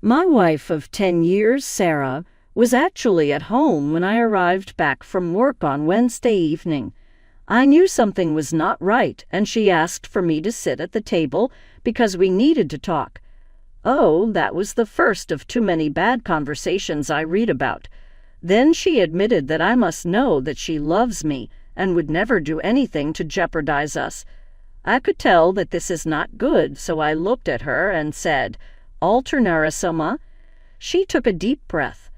My wife of 10 years, Sarah, was actually at home when I arrived back from work on Wednesday evening. I knew something was not right, and she asked for me to sit at the table because we needed to talk. Oh, that was the first of too many bad conversations I read about. Then she admitted that I must know that she loves me and would never do anything to jeopardize us. I could tell that this is not good, so I looked at her and said, "Alternarasoma?" She took a deep breath.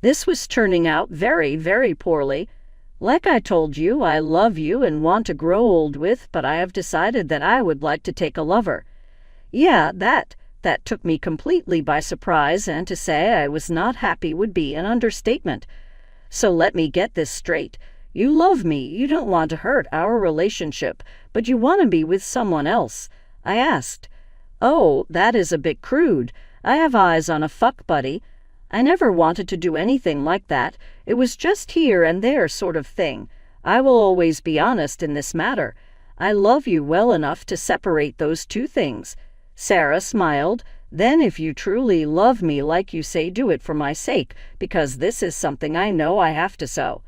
This was turning out very, very poorly. Like I told you, I love you and want to grow old with, but I have decided that I would like to take a lover. Yeah, that took me completely by surprise, and to say I was not happy would be an understatement. So let me get this straight. You love me, you don't want to hurt our relationship, but you want to be with someone else. I asked. Oh, that is a bit crude. I have eyes on a fuck buddy. I never wanted to do anything like that. It was just here and there sort of thing. I will always be honest in this matter. I love you well enough to separate those two things. Sarah smiled. Then if you truly love me like you say, do it for my sake, because this is something I know I have to so.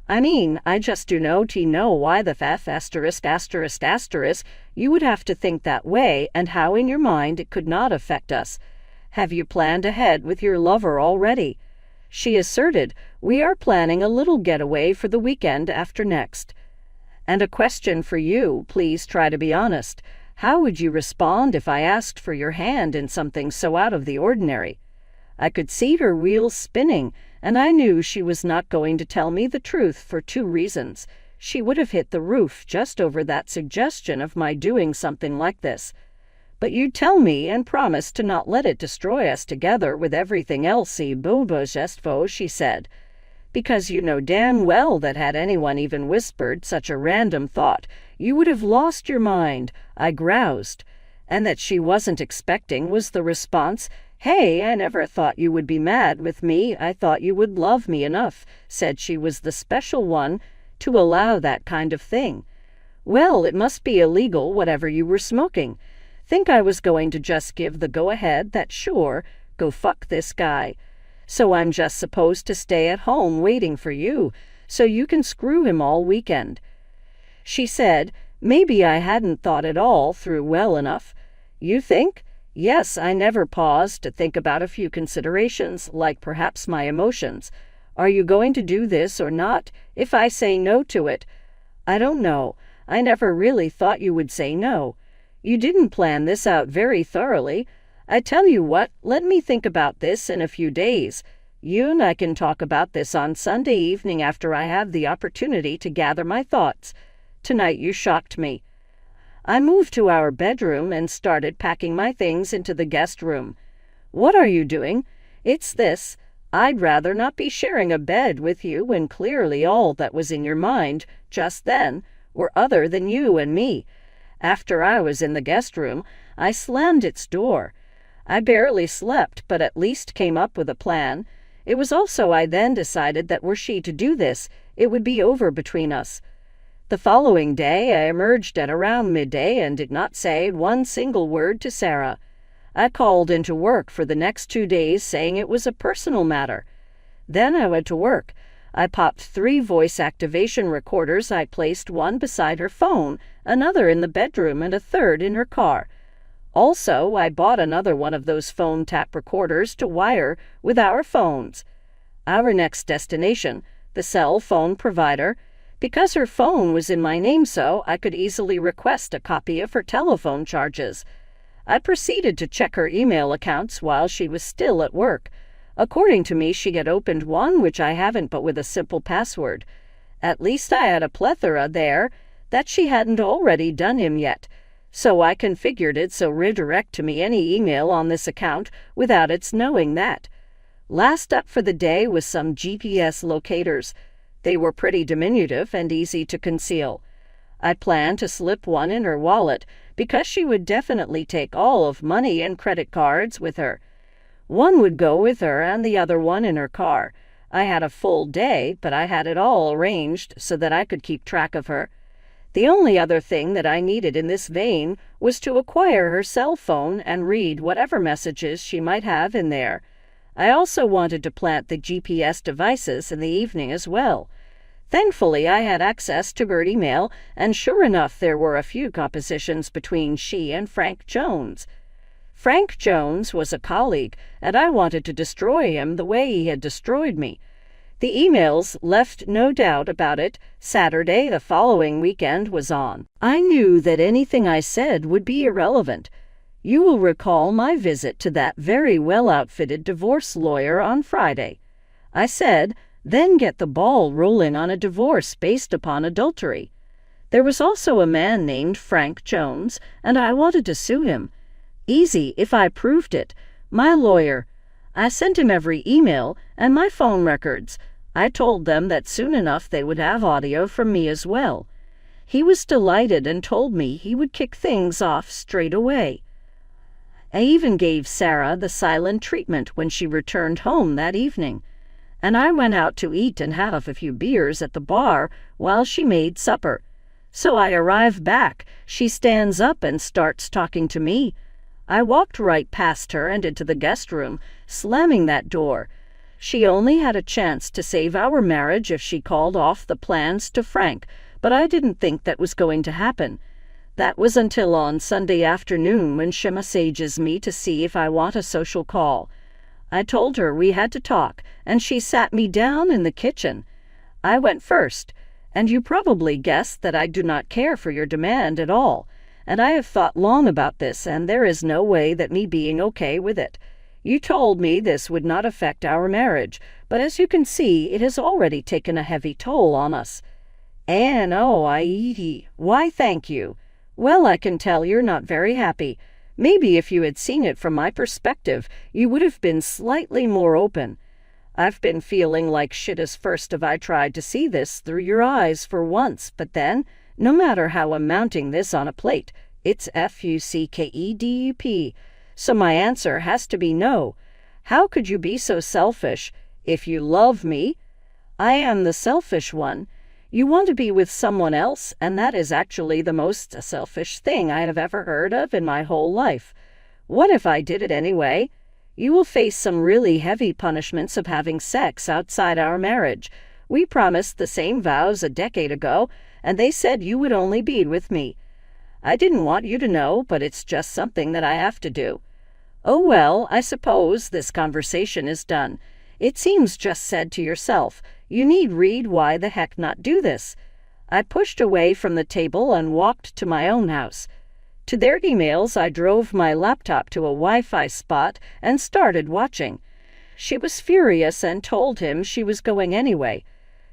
I mean, I just do know why the *****, you would have to think that way, and how in your mind it could not affect us. Have you planned ahead with your lover already? She asserted, we are planning a little getaway for the weekend after next. And a question for you, please try to be honest. How would you respond if I asked for your hand in something so out of the ordinary? I could see her wheels spinning, and I knew she was not going to tell me the truth for two reasons. She would have hit the roof just over that suggestion of my doing something like this. But you tell me and promise to not let it destroy us together with everything else, she said. Because you know damn well that had anyone even whispered such a random thought, you would have lost your mind, I groused. And that she wasn't expecting was the response, "Hey, I never thought you would be mad with me. I thought you would love me enough," said she was the special one to allow that kind of thing. Well, it must be illegal, whatever you were smoking. Think I was going to just give the go-ahead that sure, go fuck this guy. So I'm just supposed to stay at home waiting for you, so you can screw him all weekend. She said, maybe I hadn't thought it all through well enough. You think? Yes, I never paused to think about a few considerations, like perhaps my emotions. Are you going to do this or not? If I say no to it? I don't know. I never really thought you would say no. You didn't plan this out very thoroughly. I tell you what, let me think about this in a few days. You and I can talk about this on Sunday evening after I have the opportunity to gather my thoughts. Tonight you shocked me. I moved to our bedroom and started packing my things into the guest room. What are you doing? It's this. I'd rather not be sharing a bed with you when clearly all that was in your mind just then were other than you and me. After I was in the guest room, I slammed its door. I barely slept, but at least came up with a plan. It was also I then decided that were she to do this, it would be over between us. The following day I emerged at around midday and did not say one single word to Sarah. I called into work for the next 2 days saying it was a personal matter. Then I went to work. I popped 3 voice activation recorders. I placed one beside her phone, another in the bedroom, and a third in her car. Also, I bought another one of those phone tap recorders to wire with our phones. Our next destination, the cell phone provider. Because her phone was in my name, so I could easily request a copy of her telephone charges. I proceeded to check her email accounts while she was still at work. According to me, she had opened one, which I haven't, but with a simple password. At least I had a plethora there that she hadn't already done him yet. So I configured it so redirect to me any email on this account without its knowing that. Last up for the day was some GPS locators. They were pretty diminutive and easy to conceal. I planned to slip one in her wallet because she would definitely take all of money and credit cards with her. One would go with her and the other one in her car. I had a full day, but I had it all arranged so that I could keep track of her. The only other thing that I needed in this vein was to acquire her cell phone and read whatever messages she might have in there. I also wanted to plant the GPS devices in the evening as well. Thankfully, I had access to her email, and sure enough, there were a few compositions between she and Frank Jones. Frank Jones was a colleague, and I wanted to destroy him the way he had destroyed me. The emails left no doubt about it. Saturday, the following weekend, was on. I knew that anything I said would be irrelevant. You will recall my visit to that very well-outfitted divorce lawyer on Friday. I said, then get the ball rolling on a divorce based upon adultery. There was also a man named Frank Jones, and I wanted to sue him. Easy if I proved it. My lawyer. I sent him every email and my phone records. I told them that soon enough they would have audio from me as well. He was delighted and told me he would kick things off straight away. I even gave Sarah the silent treatment when she returned home that evening, and I went out to eat and have a few beers at the bar while she made supper. So I arrive back. She stands up and starts talking to me. I walked right past her and into the guest room, slamming that door. She only had a chance to save our marriage if she called off the plans to Frank, but I didn't think that was going to happen. That was until on Sunday afternoon when she messages me to see if I want a social call. I told her we had to talk, and she sat me down in the kitchen. I went first, and you probably guessed that I do not care for your demand at all. And I have thought long about this, and there is no way that me being okay with it. You told me this would not affect our marriage, but as you can see, it has already taken a heavy toll on us. And oh, aita, why thank you. Well, I can tell you're not very happy. Maybe if you had seen it from my perspective, you would have been slightly more open. I've been feeling like shit as first have I tried to see this through your eyes for once, but then, no matter how I'm mounting this on a plate, it's fuckedup. So my answer has to be no. How could you be so selfish? If you love me, I am the selfish one. You want to be with someone else, and that is actually the most selfish thing I have ever heard of in my whole life. What if I did it anyway? You will face some really heavy punishments of having sex outside our marriage. We promised the same vows a decade ago, and they said you would only be with me. I didn't want you to know, but it's just something that I have to do. Oh well, I suppose this conversation is done. It seems just said to yourself, you need read why the heck not do this. I pushed away from the table and walked to my own house. To their emails, I drove my laptop to a Wi-Fi spot and started watching. She was furious and told him she was going anyway.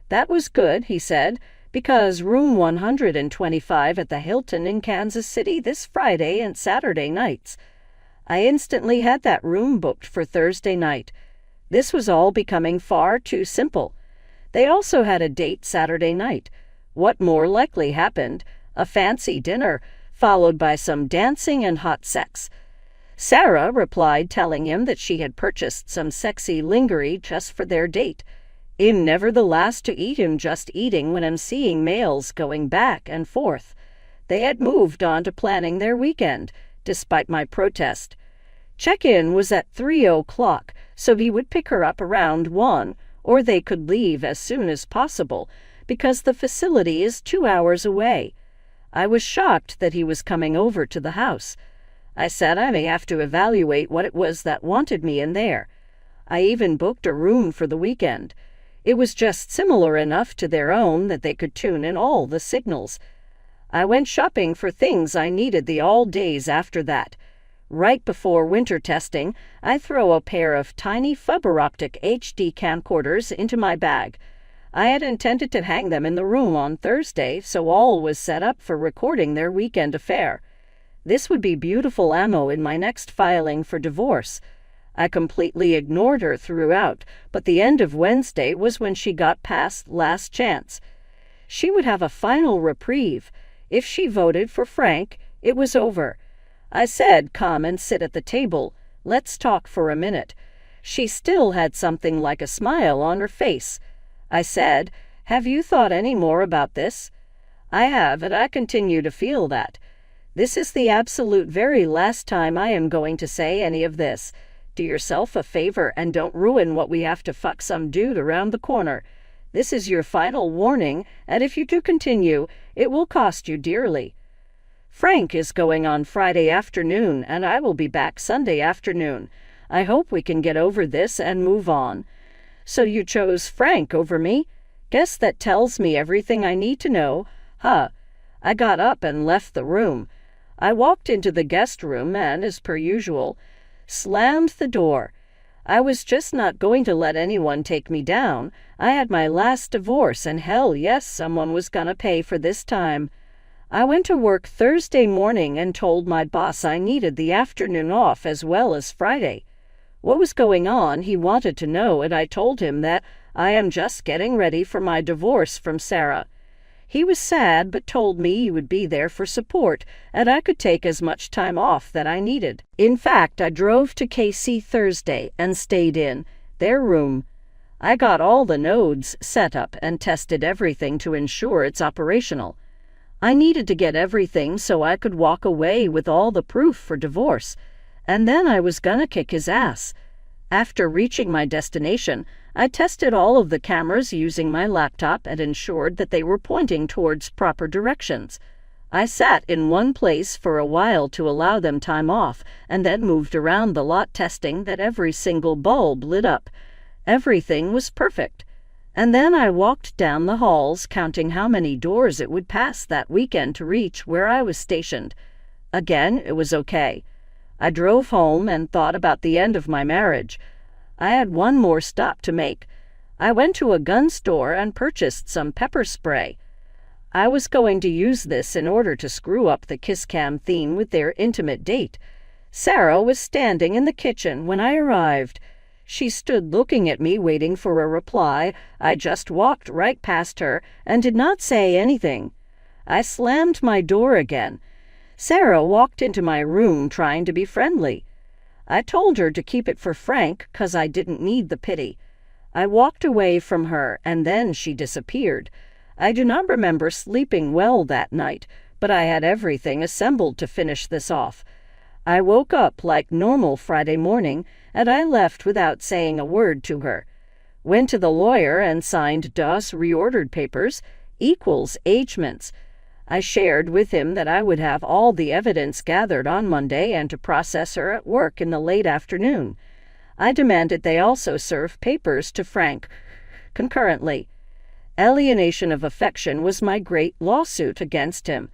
That was good, he said, because room 125 at the Hilton in Kansas City this Friday and Saturday nights. I instantly had that room booked for Thursday night. This was all becoming far too simple. They also had a date Saturday night. What more likely happened? A fancy dinner, followed by some dancing and hot sex. Sarah replied telling him that she had purchased some sexy lingerie just for their date. I'm never the last to eat him just eating when I'm seeing mails going back and forth. They had moved on to planning their weekend, despite my protest. Check-in was at 3:00, so he would pick her up around 1, or they could leave as soon as possible, because the facility is 2 hours away. I was shocked that he was coming over to the house. I said I may have to evaluate what it was that wanted me in there. I even booked a room for the weekend. It was just similar enough to their own that they could tune in all the signals. I went shopping for things I needed the all days after that. Right before winter testing, I throw a pair of tiny fiber optic HD camcorders into my bag. I had intended to hang them in the room on Thursday, so all was set up for recording their weekend affair. This would be beautiful ammo in my next filing for divorce. I completely ignored her throughout, but the end of Wednesday was when she got past last chance. She would have a final reprieve. If she voted for Frank, it was over. I said, come and sit at the table. Let's talk for a minute. She still had something like a smile on her face. I said, have you thought any more about this? I have, and I continue to feel that. This is the absolute very last time I am going to say any of this. Do yourself a favor and don't ruin what we have to fuck some dude around the corner. This is your final warning, and if you do continue, it will cost you dearly. Frank is going on Friday afternoon, and I will be back Sunday afternoon. I hope we can get over this and move on. So you chose Frank over me? Guess that tells me everything I need to know. Huh. I got up and left the room. I walked into the guest room and, as per usual, slammed the door. I was just not going to let anyone take me down. I had my last divorce, and hell yes, someone was gonna pay for this time. I went to work Thursday morning and told my boss I needed the afternoon off as well as Friday. What was going on, he wanted to know, and I told him that I am just getting ready for my divorce from Sarah. He was sad, but told me he would be there for support, and I could take as much time off that I needed. In fact, I drove to KC Thursday and stayed in their room. I got all the nodes set up and tested everything to ensure it's operational. I needed to get everything so I could walk away with all the proof for divorce, and then I was gonna kick his ass. After reaching my destination, I tested all of the cameras using my laptop and ensured that they were pointing towards proper directions. I sat in one place for a while to allow them time off, and then moved around the lot testing that every single bulb lit up. Everything was perfect. And then I walked down the halls, counting how many doors it would pass that weekend to reach where I was stationed. Again, it was okay. I drove home and thought about the end of my marriage. I had one more stop to make. I went to a gun store and purchased some pepper spray. I was going to use this in order to screw up the kiss cam theme with their intimate date. Sarah was standing in the kitchen when I arrived. She stood looking at me, waiting for a reply. I just walked right past her and did not say anything. I slammed my door again. Sarah walked into my room trying to be friendly. I told her to keep it for Frank, 'cause I didn't need the pity. I walked away from her, and then she disappeared. I do not remember sleeping well that night, but I had everything assembled to finish this off. I woke up like normal Friday morning, and I left without saying a word to her. Went to the lawyer and signed DOS reordered papers, equals agements. I shared with him that I would have all the evidence gathered on Monday and to process her at work in the late afternoon. I demanded they also serve papers to Frank concurrently. Alienation of affection was my great lawsuit against him.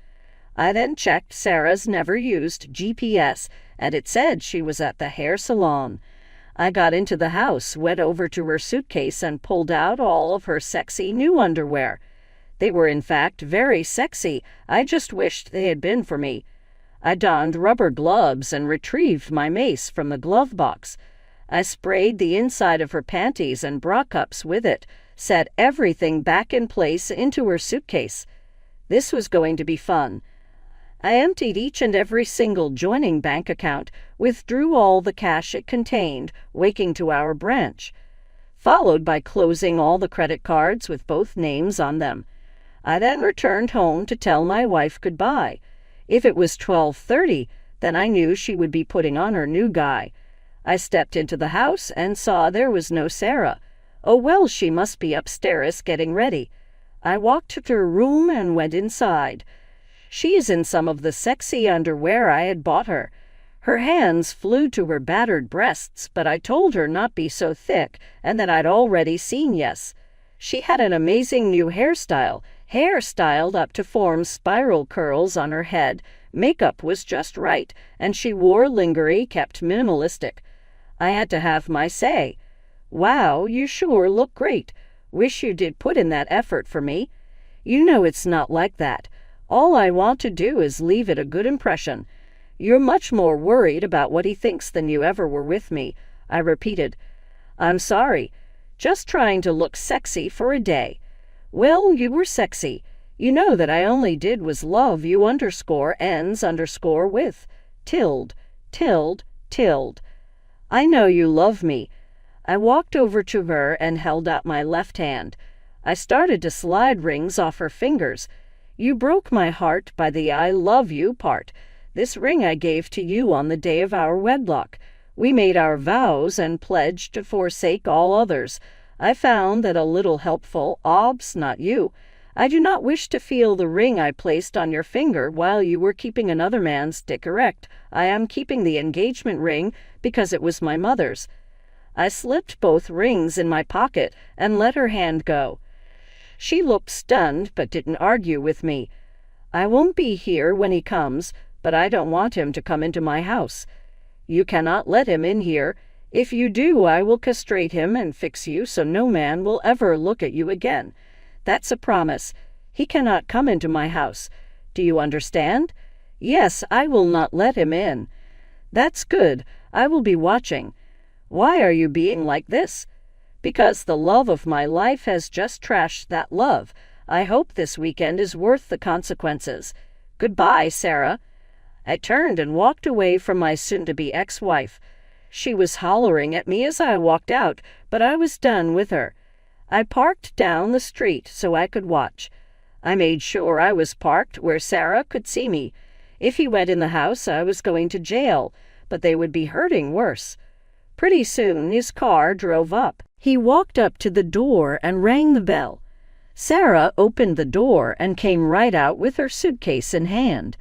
I then checked Sarah's never-used GPS, and it said she was at the hair salon. I got into the house, went over to her suitcase, and pulled out all of her sexy new underwear. They were in fact very sexy. I just wished they had been for me. I donned rubber gloves and retrieved my mace from the glove box. I sprayed the inside of her panties and bra cups with it, set everything back in place into her suitcase. This was going to be fun. I emptied each and every single joining bank account, withdrew all the cash it contained, waking to our branch, followed by closing all the credit cards with both names on them. I then returned home to tell my wife goodbye. If it was 12:30, then I knew she would be putting on her new guy. I stepped into the house and saw there was no Sarah. Oh well, she must be upstairs getting ready. I walked to her room and went inside. She is in some of the sexy underwear I had bought her. Her hands flew to her battered breasts, but I told her not be so thick and that I'd already seen yes. She had an amazing new hairstyle, hair styled up to form spiral curls on her head. Makeup was just right, and she wore lingerie kept minimalistic. I had to have my say. Wow, you sure look great. Wish you did put in that effort for me. You know it's not like that. All I want to do is leave it a good impression. You're much more worried about what he thinks than you ever were with me, I repeated. I'm sorry. Just trying to look sexy for a day. Well, you were sexy. You know that I only did was love you _ends_ with. Tilde, tilde, tilde. I know you love me. I walked over to her and held out my left hand. I started to slide rings off her fingers. You broke my heart by the I love you part. This ring I gave to you on the day of our wedlock. We made our vows and pledged to forsake all others. I found that a little helpful, not you. I do not wish to feel the ring I placed on your finger while you were keeping another man's dick erect. I am keeping the engagement ring because it was my mother's. I slipped both rings in my pocket and let her hand go. She looked stunned but didn't argue with me. I won't be here when he comes, but I don't want him to come into my house. You cannot let him in here. If you do, I will castrate him and fix you so no man will ever look at you again. That's a promise. He cannot come into my house. Do you understand? Yes, I will not let him in. That's good. I will be watching. Why are you being like this? Because the love of my life has just trashed that love. I hope this weekend is worth the consequences. Goodbye, Sarah. I turned and walked away from my soon-to-be ex-wife. She was hollering at me as I walked out, but I was done with her. I parked down the street so I could watch. I made sure I was parked where Sarah could see me. If he went in the house, I was going to jail, but they would be hurting worse. Pretty soon his car drove up. He walked up to the door and rang the bell. Sarah opened the door and came right out with her suitcase in hand.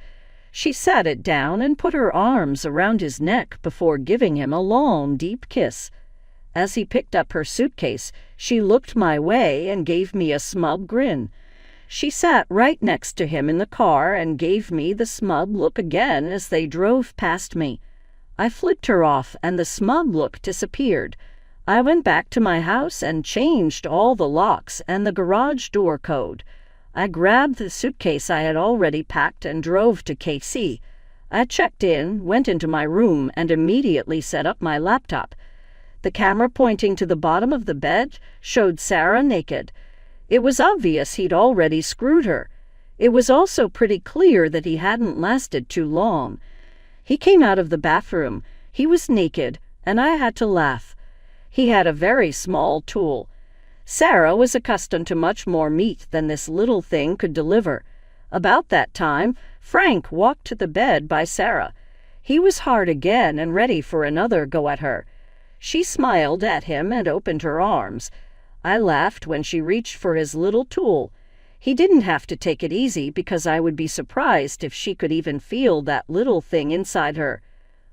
She sat it down and put her arms around his neck before giving him a long, deep kiss. As he picked up her suitcase, she looked my way and gave me a smug grin. She sat right next to him in the car and gave me the smug look again as they drove past me. I flicked her off and the smug look disappeared. I went back to my house and changed all the locks and the garage door code. I grabbed the suitcase I had already packed and drove to KC. I checked in, went into my room, and immediately set up my laptop. The camera pointing to the bottom of the bed showed Sarah naked. It was obvious he'd already screwed her. It was also pretty clear that he hadn't lasted too long. He came out of the bathroom. He was naked, and I had to laugh. He had a very small tool. Sarah was accustomed to much more meat than this little thing could deliver. About that time, Frank walked to the bed by Sarah. He was hard again and ready for another go at her. She smiled at him and opened her arms. I laughed when she reached for his little tool. He didn't have to take it easy because I would be surprised if she could even feel that little thing inside her.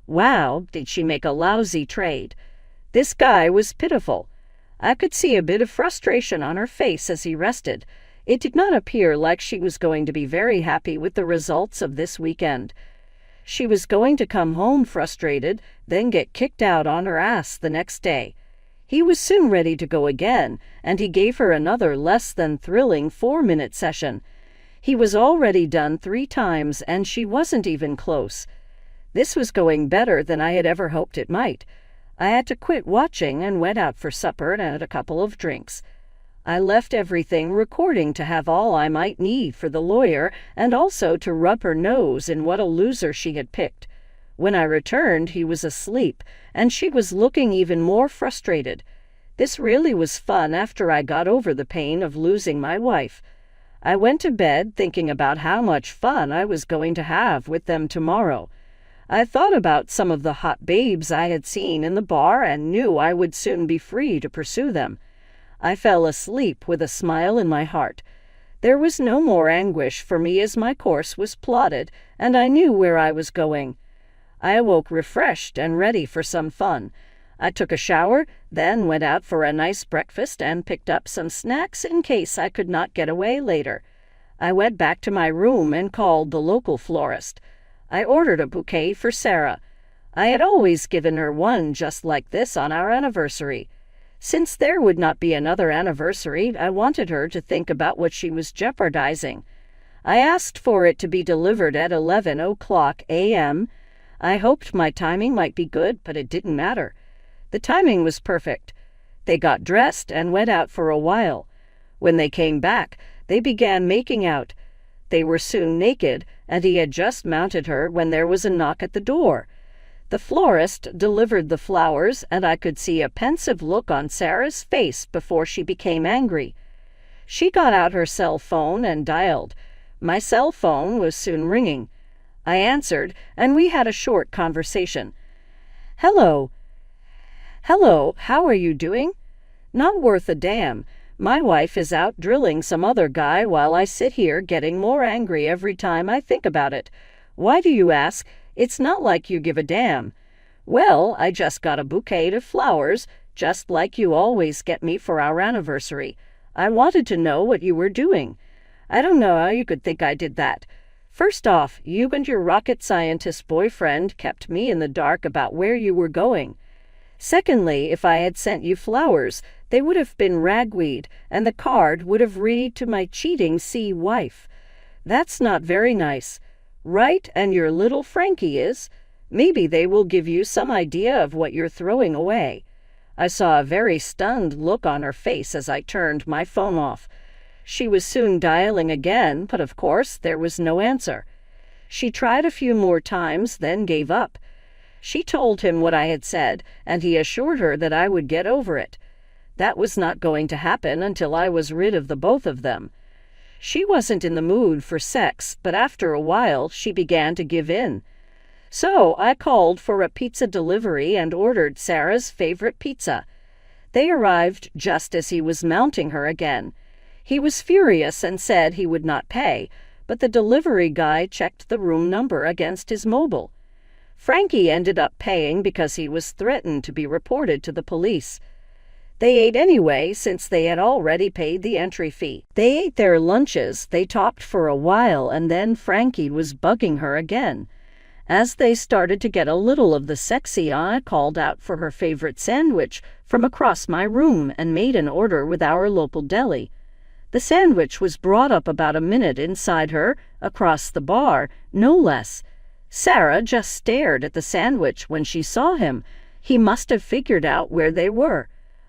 Wow, did she make a lousy trade. This guy was pitiful. I could see a bit of frustration on her face as he rested. It did not appear like she was going to be very happy with the results of this weekend. She was going to come home frustrated, then get kicked out on her ass the next day. He was soon ready to go again, and he gave her another less than thrilling 4-minute session. He was already done 3 times, and she wasn't even close. This was going better than I had ever hoped it might. I had to quit watching and went out for supper and had a couple of drinks. I left everything recording to have all I might need for the lawyer and also to rub her nose in what a loser she had picked. When I returned, he was asleep, and she was looking even more frustrated. This really was fun after I got over the pain of losing my wife. I went to bed thinking about how much fun I was going to have with them tomorrow. I thought about some of the hot babes I had seen in the bar and knew I would soon be free to pursue them. I fell asleep with a smile in my heart. There was no more anguish for me as my course was plotted, and I knew where I was going. I awoke refreshed and ready for some fun. I took a shower, then went out for a nice breakfast and picked up some snacks in case I could not get away later. I went back to my room and called the local florist. I ordered a bouquet for Sarah. I had always given her one just like this on our anniversary. Since there would not be another anniversary, I wanted her to think about what she was jeopardizing. I asked for it to be delivered at 11:00 a.m. I hoped my timing might be good, but it didn't matter. The timing was perfect. They got dressed and went out for a while. When they came back, they began making out. They were soon naked, and he had just mounted her when there was a knock at the door. The florist delivered the flowers, and I could see a pensive look on Sarah's face before she became angry. She got out her cell phone and dialed. My cell phone was soon ringing. I answered, and we had a short conversation. "Hello. Hello, how are you doing?" "Not worth a damn. My wife is out drilling some other guy while I sit here getting more angry every time I think about it. Why do you ask? It's not like you give a damn." "Well, I just got a bouquet of flowers, just like you always get me for our anniversary. I wanted to know what you were doing." "I don't know how you could think I did that. First off, you and your rocket scientist boyfriend kept me in the dark about where you were going. Secondly, if I had sent you flowers, they would have been ragweed, and the card would have read to my cheating wife. That's not very nice. Right, and your little Frankie is? Maybe they will give you some idea of what you're throwing away." I saw a very stunned look on her face as I turned my phone off. She was soon dialing again, but of course there was no answer. She tried a few more times, then gave up. She told him what I had said, and he assured her that I would get over it. That was not going to happen until I was rid of the both of them. She wasn't in the mood for sex, but after a while she began to give in. So I called for a pizza delivery and ordered Sarah's favorite pizza. They arrived just as he was mounting her again. He was furious and said he would not pay, but the delivery guy checked the room number against his mobile. Frankie ended up paying because he was threatened to be reported to the police. They ate anyway, since they had already paid the entry fee. They ate their lunches, they talked for a while, and then Frankie was bugging her again. As they started to get a little of the sexy, I called out for her favorite sandwich from across my room and made an order with our local deli. The sandwich was brought up about a minute inside her, across the bar, no less. Sarah just stared at the sandwich when she saw him. He must have figured out where they were.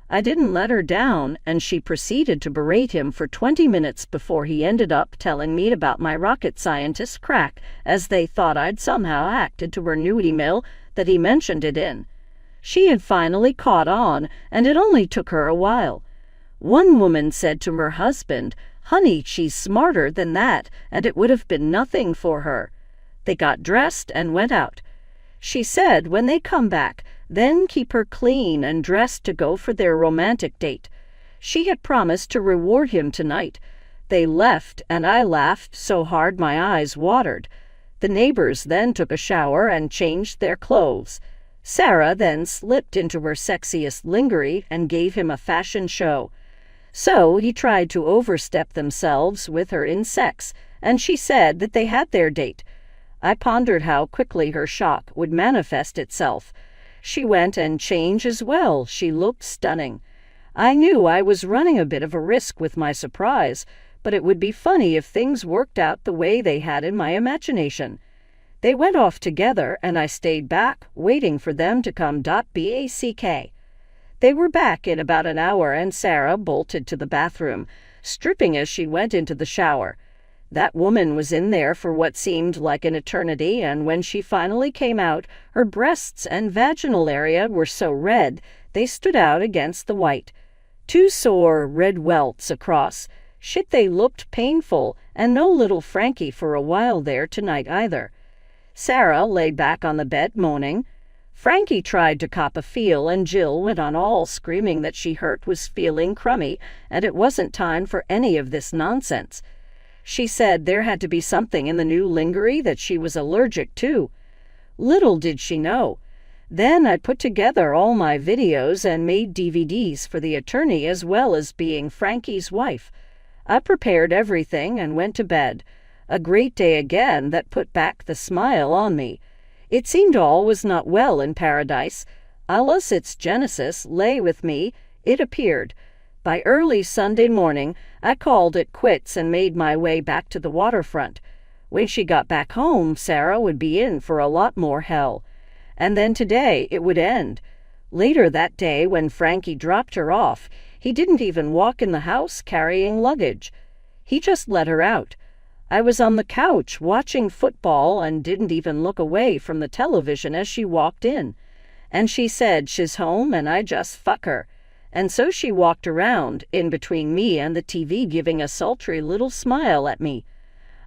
I didn't let her down, and she proceeded to berate him for 20 minutes before he ended up telling me about my rocket scientist crack, as they thought I'd somehow hacked into her new email that he mentioned it in. She had finally caught on, and it only took her a while. One woman said to her husband, "Honey, she's smarter than that, and it would have been nothing for her." They got dressed and went out. She said when they come back, then keep her clean and dressed to go for their romantic date. She had promised to reward him tonight. They left, and I laughed so hard my eyes watered. The neighbors then took a shower and changed their clothes. Sarah then slipped into her sexiest lingerie and gave him a fashion show. So he tried to overstep themselves with her in sex, and she said that they had their date. I pondered how quickly her shock would manifest itself. She went and changed as well. She looked stunning. I knew I was running a bit of a risk with my surprise, but it would be funny if things worked out the way they had in my imagination. They went off together, and I stayed back, waiting for them to come. Back. They were back in about an hour, and Sarah bolted to the bathroom, stripping as she went into the shower. That woman was in there for what seemed like an eternity, and when she finally came out, her breasts and vaginal area were so red they stood out against the white. 2 sore, red welts across. Shit, they looked painful, and no little Frankie for a while there tonight either. Sarah lay back on the bed moaning. Frankie tried to cop a feel, and Jill went on all screaming that she was feeling crummy, and it wasn't time for any of this nonsense. She said there had to be something in the new lingerie that she was allergic to. Little did she know. Then I put together all my videos and made DVDs for the attorney as well as being Frankie's wife. I prepared everything and went to bed. A great day again that put back the smile on me. It seemed all was not well in paradise. Alas, its genesis lay with me, it appeared. By early Sunday morning, I called it quits and made my way back to the waterfront. When she got back home, Sarah would be in for a lot more hell. And then today it would end. Later that day, when Frankie dropped her off, he didn't even walk in the house carrying luggage. He just let her out. I was on the couch watching football and didn't even look away from the television as she walked in. And she said she's home and I just fuck her. And so she walked around, in between me and the TV, giving a sultry little smile at me.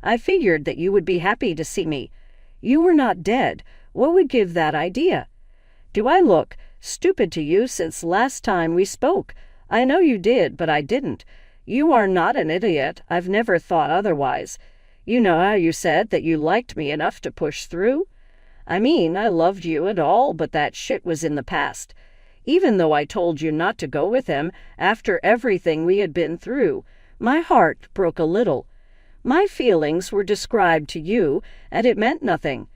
I figured that you would be happy to see me. You were not dead. What would give that idea? Do I look stupid to you since last time we spoke? I know you did, but I didn't. You are not an idiot. I've never thought otherwise. You know how you said that you liked me enough to push through? I mean, I loved you and all, but that shit was in the past. Even though I told you not to go with him after everything we had been through, my heart broke a little. My feelings were described to you, and it meant nothing.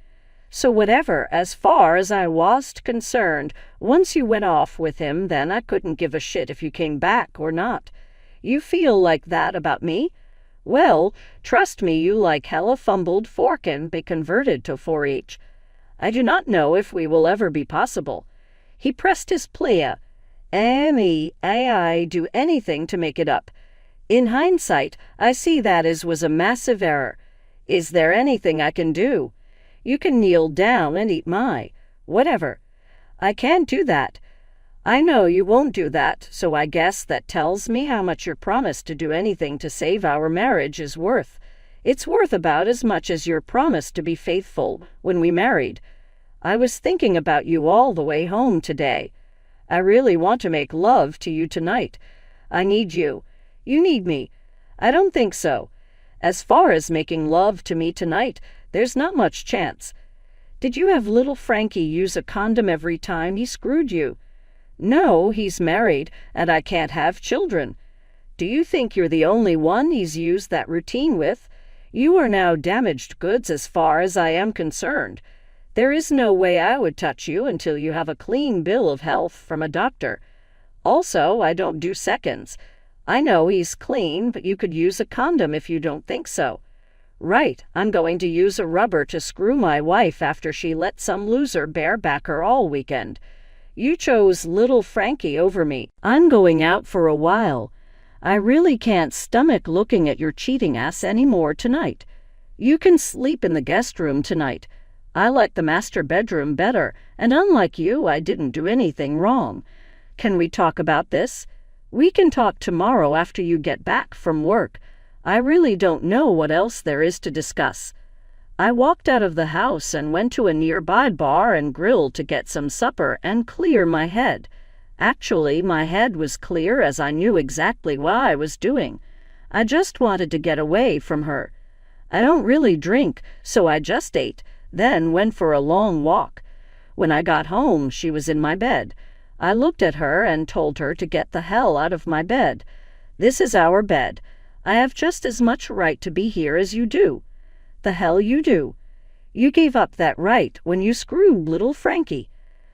So whatever, as far as I was concerned, once you went off with him, then I couldn't give a shit if you came back or not. You feel like that about me? Well, trust me, you like hella fumbled fork and be converted to 4-H. I do not know if we will ever be possible. He pressed his plea. I do anything to make it up. In hindsight, I see that was a massive error. Is there anything I can do? You can kneel down and eat my whatever. I can't do that. I know you won't do that, so I guess that tells me how much your promise to do anything to save our marriage is worth. It's worth about as much as your promise to be faithful when we married. I was thinking about you all the way home today. I really want to make love to you tonight. I need you. You need me. I don't think so. As far as making love to me tonight, there's not much chance. Did you have little Frankie use a condom every time he screwed you? No, he's married, and I can't have children. Do you think you're the only one he's used that routine with? You are now damaged goods as far as I am concerned. There is no way I would touch you until you have a clean bill of health from a doctor. Also, I don't do seconds. I know he's clean, but you could use a condom if you don't think so. Right, I'm going to use a rubber to screw my wife after she let some loser bareback her all weekend. You chose little Frankie over me. I'm going out for a while. I really can't stomach looking at your cheating ass anymore tonight. You can sleep in the guest room tonight. I like the master bedroom better, and unlike you, I didn't do anything wrong. Can we talk about this? We can talk tomorrow after you get back from work. I really don't know what else there is to discuss. I walked out of the house and went to a nearby bar and grill to get some supper and clear my head. Actually, my head was clear as I knew exactly what I was doing. I just wanted to get away from her. I don't really drink, so I just ate, then went for a long walk. When I got home, she was in my bed. I looked at her and told her to get the hell out of my bed. This is our bed. I have just as much right to be here as you do. The hell you do. You gave up that right when you screwed little Frankie.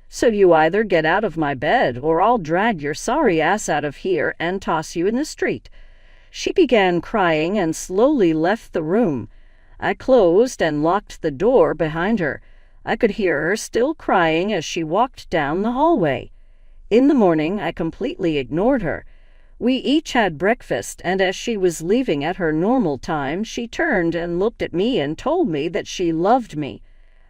So you either get out of my bed or I'll drag your sorry ass out of here and toss you in the street. She began crying and slowly left the room. I closed and locked the door behind her. I could hear her still crying as she walked down the hallway. In the morning, I completely ignored her. We each had breakfast, and as she was leaving at her normal time, she turned and looked at me and told me that she loved me.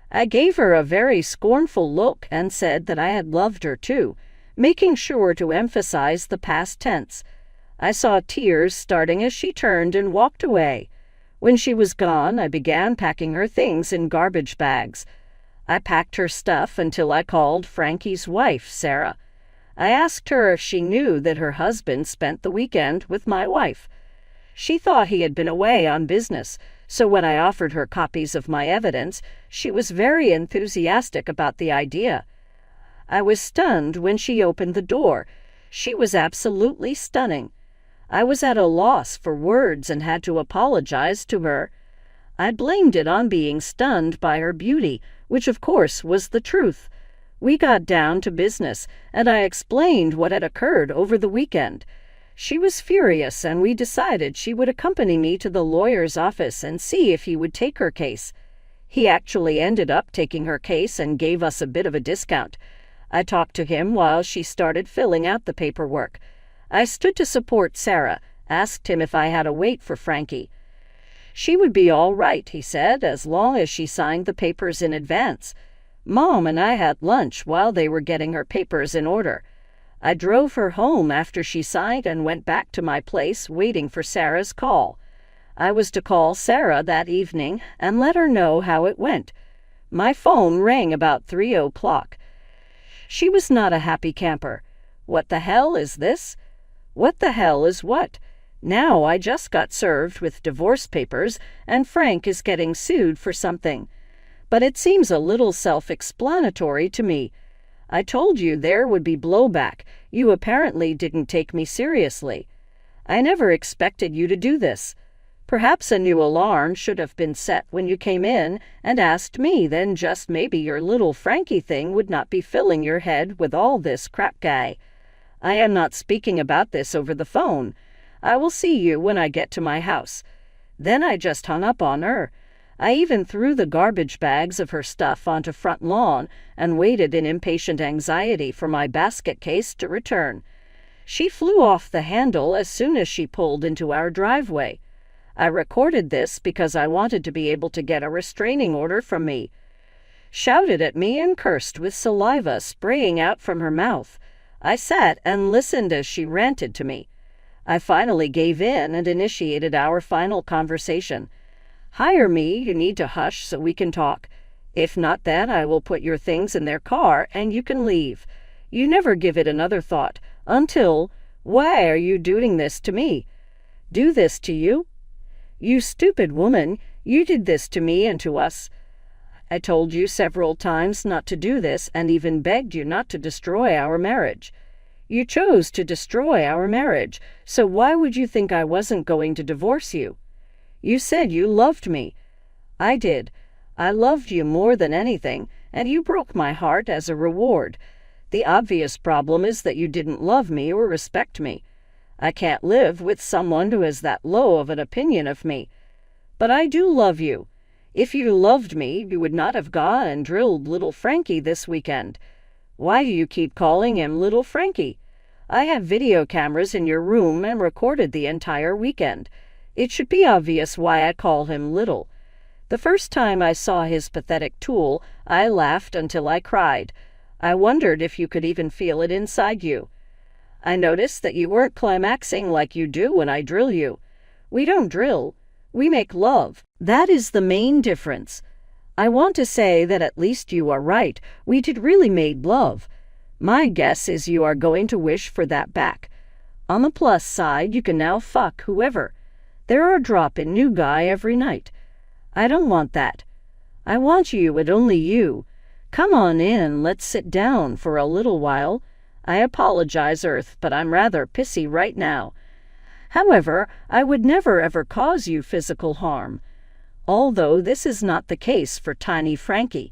I gave her a very scornful look and said that I had loved her too, making sure to emphasize the past tense. I saw tears starting as she turned and walked away. When she was gone, I began packing her things in garbage bags. I packed her stuff until I called Frankie's wife, Sarah. I asked her if she knew that her husband spent the weekend with my wife. She thought he had been away on business, so when I offered her copies of my evidence, she was very enthusiastic about the idea. I was stunned when she opened the door. She was absolutely stunning. I was at a loss for words and had to apologize to her. I blamed it on being stunned by her beauty, which of course was the truth. We got down to business, and I explained what had occurred over the weekend. She was furious, and we decided she would accompany me to the lawyer's office and see if he would take her case. He actually ended up taking her case and gave us a bit of a discount. I talked to him while she started filling out the paperwork. I stood to support Sarah, asked him if I had to wait for Frankie. She would be all right, he said, as long as she signed the papers in advance. Mom and I had lunch while they were getting her papers in order. I drove her home after she signed and went back to my place waiting for Sarah's call. I was to call Sarah that evening and let her know how it went. My phone rang about 3 o'clock. She was not a happy camper. What the hell is this? What the hell is what? Now I just got served with divorce papers and Frank is getting sued for something. But it seems a little self-explanatory to me. I told you there would be blowback. You apparently didn't take me seriously. I never expected you to do this. Perhaps a new alarm should have been set when you came in and asked me, then just maybe your little Frankie thing would not be filling your head with all this crap guy. I am not speaking about this over the phone. I will see you when I get to my house. Then I just hung up on her. I even threw the garbage bags of her stuff onto front lawn and waited in impatient anxiety for my basket case to return. She flew off the handle as soon as she pulled into our driveway. I recorded this because I wanted to be able to get a restraining order from me. Shouted at me and cursed with saliva spraying out from her mouth. I sat and listened as she ranted to me. I finally gave in and initiated our final conversation. Hire me, you need to hush so we can talk. If not, then I will put your things in their car and you can leave. You never give it another thought until, why are you doing this to me? Do this to you? You stupid woman, you did this to me and to us. I told you several times not to do this and even begged you not to destroy our marriage. You chose to destroy our marriage, so why would you think I wasn't going to divorce you? You said you loved me. I did. I loved you more than anything, and you broke my heart as a reward. The obvious problem is that you didn't love me or respect me. I can't live with someone who has that low of an opinion of me. But I do love you. If you loved me, you would not have gone and drilled little Frankie this weekend. Why do you keep calling him little Frankie? I have video cameras in your room and recorded the entire weekend. It should be obvious why I call him little. The first time I saw his pathetic tool, I laughed until I cried. I wondered if you could even feel it inside you. I noticed that you weren't climaxing like you do when I drill you. We don't drill. We make love. That is the main difference. I want to say that at least you are right. We did really made love. My guess is you are going to wish for that back. On the plus side, you can now fuck whoever. There are a drop-in new guy every night. I don't want that. I want you and only you. Come on in, let's sit down for a little while. I apologize, Earth, but I'm rather pissy right now. However, I would never ever cause you physical harm. Although this is not the case for tiny Frankie.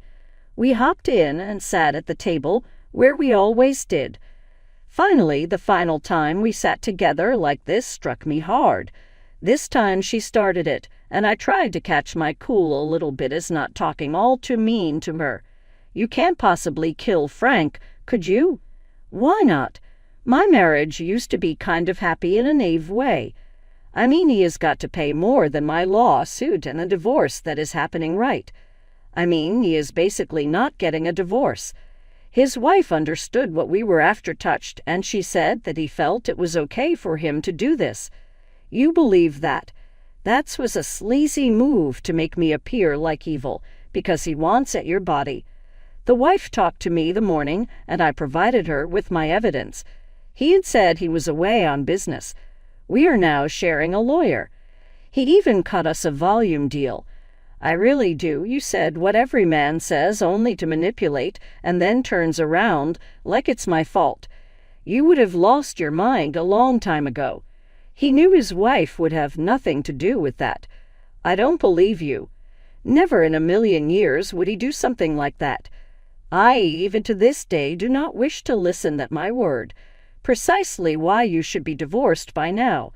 We hopped in and sat at the table, where we always did. Finally, the final time we sat together like this struck me hard. This time she started it, and I tried to catch my cool a little bit as not talking all too mean to her. You can't possibly kill Frank, could you? Why not? My marriage used to be kind of happy in a naive way. I mean, he has got to pay more than my lawsuit and the divorce that is happening right. I mean, he is basically not getting a divorce. His wife understood what we were after touched, and she said that he felt it was okay for him to do this. You believe that. That was a sleazy move to make me appear like evil, because he wants at your body. The wife talked to me the morning, and I provided her with my evidence. He had said he was away on business. We are now sharing a lawyer. He even cut us a volume deal. I really do, you said, what every man says only to manipulate, and then turns around like it's my fault. You would have lost your mind a long time ago. He knew his wife would have nothing to do with that. I don't believe you. Never in a million years would he do something like that. I, even to this day, do not wish to listen at my word. Precisely why you should be divorced by now.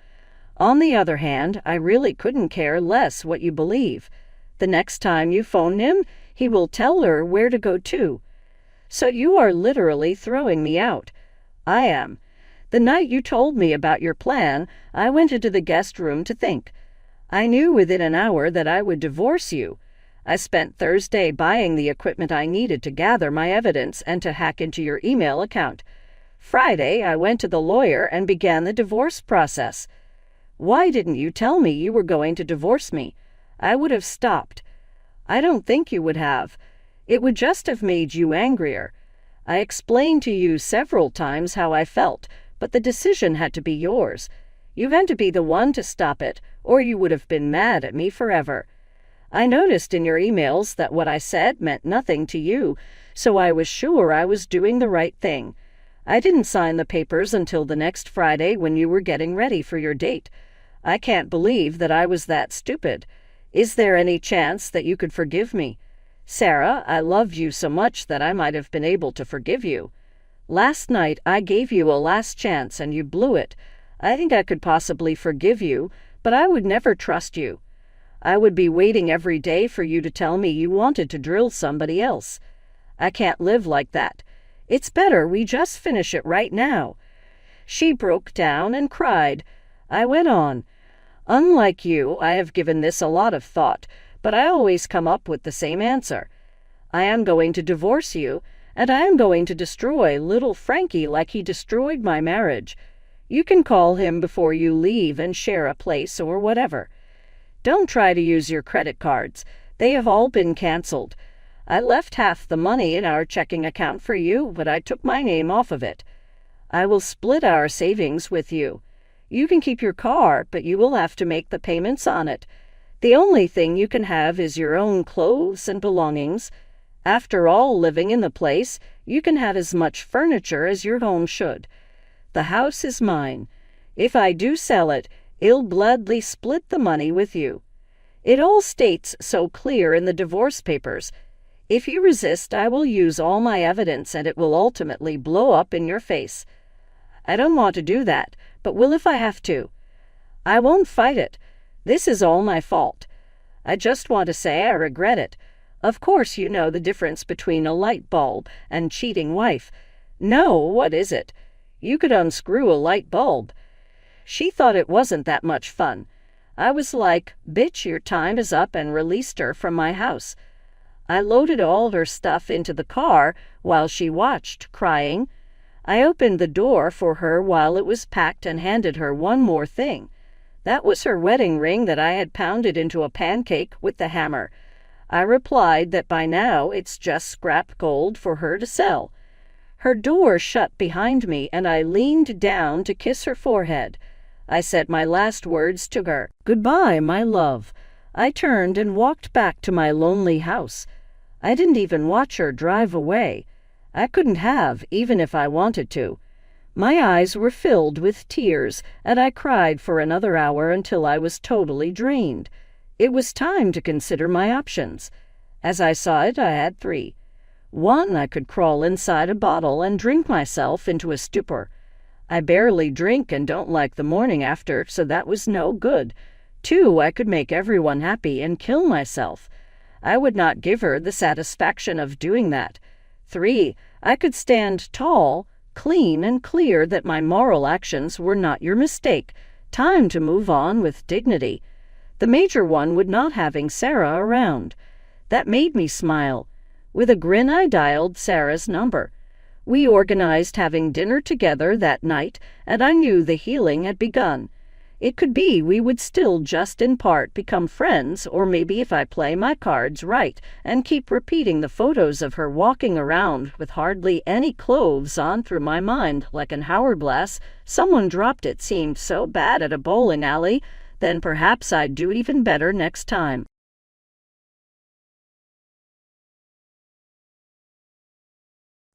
On the other hand, I really couldn't care less what you believe. The next time you phone him, he will tell her where to go to. So you are literally throwing me out. I am. The night you told me about your plan, I went into the guest room to think. I knew within an hour that I would divorce you. I spent Thursday buying the equipment I needed to gather my evidence and to hack into your email account. Friday, I went to the lawyer and began the divorce process. Why didn't you tell me you were going to divorce me? I would have stopped. I don't think you would have. It would just have made you angrier. I explained to you several times how I felt, but the decision had to be yours. You had to be the one to stop it, or you would have been mad at me forever. I noticed in your emails that what I said meant nothing to you, so I was sure I was doing the right thing. I didn't sign the papers until the next Friday when you were getting ready for your date. I can't believe that I was that stupid. Is there any chance that you could forgive me? Sarah, I loved you so much that I might have been able to forgive you. Last night I gave you a last chance and you blew it. I think I could possibly forgive you, but I would never trust you. I would be waiting every day for you to tell me you wanted to drill somebody else. I can't live like that. It's better we just finish it right now." She broke down and cried. I went on. "Unlike you, I have given this a lot of thought, but I always come up with the same answer. I am going to divorce you, and I am going to destroy little Frankie like he destroyed my marriage. You can call him before you leave and share a place or whatever. Don't try to use your credit cards. They have all been canceled. I left half the money in our checking account for you, but I took my name off of it. I will split our savings with you. You can keep your car, but you will have to make the payments on it. The only thing you can have is your own clothes and belongings. After all, living in the place, you can have as much furniture as your home should. The house is mine. If I do sell it, I'll gladly split the money with you. It all states so clear in the divorce papers. If you resist, I will use all my evidence and it will ultimately blow up in your face. I don't want to do that, but will if I have to. I won't fight it. This is all my fault. I just want to say I regret it. Of course you know the difference between a light bulb and cheating wife. No, what is it? You could unscrew a light bulb. She thought it wasn't that much fun. I was like, bitch, your time is up, and released her from my house. I loaded all her stuff into the car while she watched, crying. I opened the door for her while it was packed and handed her one more thing. That was her wedding ring that I had pounded into a pancake with the hammer. I replied that by now it's just scrap gold for her to sell. Her door shut behind me and I leaned down to kiss her forehead. I said my last words to her. "Goodbye, my love." I turned and walked back to my lonely house. I didn't even watch her drive away. I couldn't have, even if I wanted to. My eyes were filled with tears, and I cried for another hour until I was totally drained. It was time to consider my options. As I saw it, I had three. One, I could crawl inside a bottle and drink myself into a stupor. I barely drink and don't like the morning after, so that was no good. Two, I could make everyone happy and kill myself. I would not give her the satisfaction of doing that. Three, I could stand tall, clean and clear that my moral actions were not your mistake. Time to move on with dignity. The major one would not having Sarah around. That made me smile. With a grin I dialed Sarah's number. We organized having dinner together that night, and I knew the healing had begun. It could be we would still just in part become friends, or maybe if I play my cards right and keep repeating the photos of her walking around with hardly any clothes on through my mind like an hourglass, someone dropped it seemed so bad at a bowling alley, then perhaps I'd do even better next time.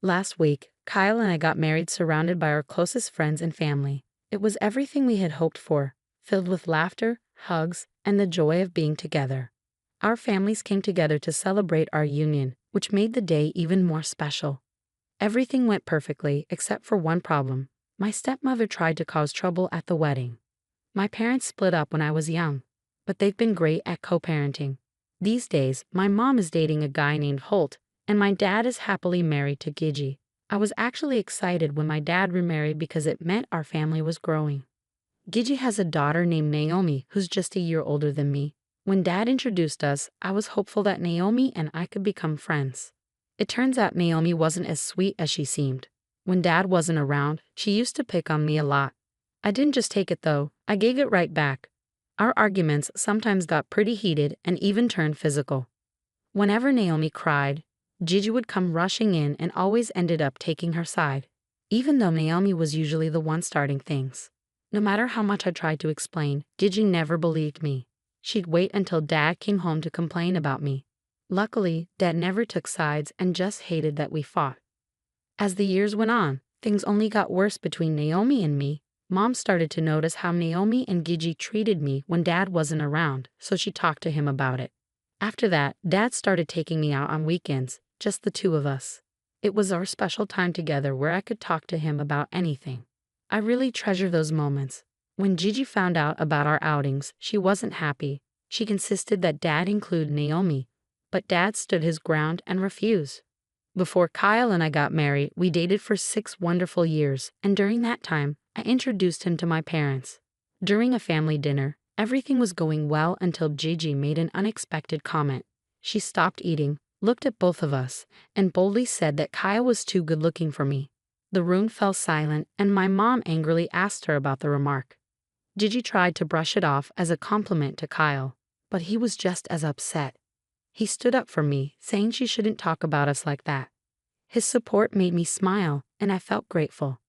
Last week, Kyle and I got married surrounded by our closest friends and family. It was everything we had hoped for, filled with laughter, hugs, and the joy of being together. Our families came together to celebrate our union, which made the day even more special. Everything went perfectly except for one problem. My stepmother tried to cause trouble at the wedding. My parents split up when I was young, but they've been great at co-parenting. These days, my mom is dating a guy named Holt, and my dad is happily married to Gigi. I was actually excited when my dad remarried because it meant our family was growing. Gigi has a daughter named Naomi who's just a year older than me. When Dad introduced us, I was hopeful that Naomi and I could become friends. It turns out Naomi wasn't as sweet as she seemed. When Dad wasn't around, she used to pick on me a lot. I didn't just take it though, I gave it right back. Our arguments sometimes got pretty heated and even turned physical. Whenever Naomi cried, Gigi would come rushing in and always ended up taking her side, even though Naomi was usually the one starting things. No matter how much I tried to explain, Gigi never believed me. She'd wait until Dad came home to complain about me. Luckily, Dad never took sides and just hated that we fought. As the years went on, things only got worse between Naomi and me. Mom started to notice how Naomi and Gigi treated me when Dad wasn't around, so she talked to him about it. After that, Dad started taking me out on weekends, just the two of us. It was our special time together where I could talk to him about anything. I really treasure those moments. When Gigi found out about our outings, she wasn't happy. She insisted that Dad include Naomi, but Dad stood his ground and refused. Before Kyle and I got married, we dated for 6 wonderful years, and during that time, I introduced him to my parents. During a family dinner, everything was going well until Gigi made an unexpected comment. She stopped eating, looked at both of us, and boldly said that Kyle was too good-looking for me. The room fell silent, and my mom angrily asked her about the remark. Gigi tried to brush it off as a compliment to Kyle, but he was just as upset. He stood up for me, saying she shouldn't talk about us like that. His support made me smile, and I felt grateful.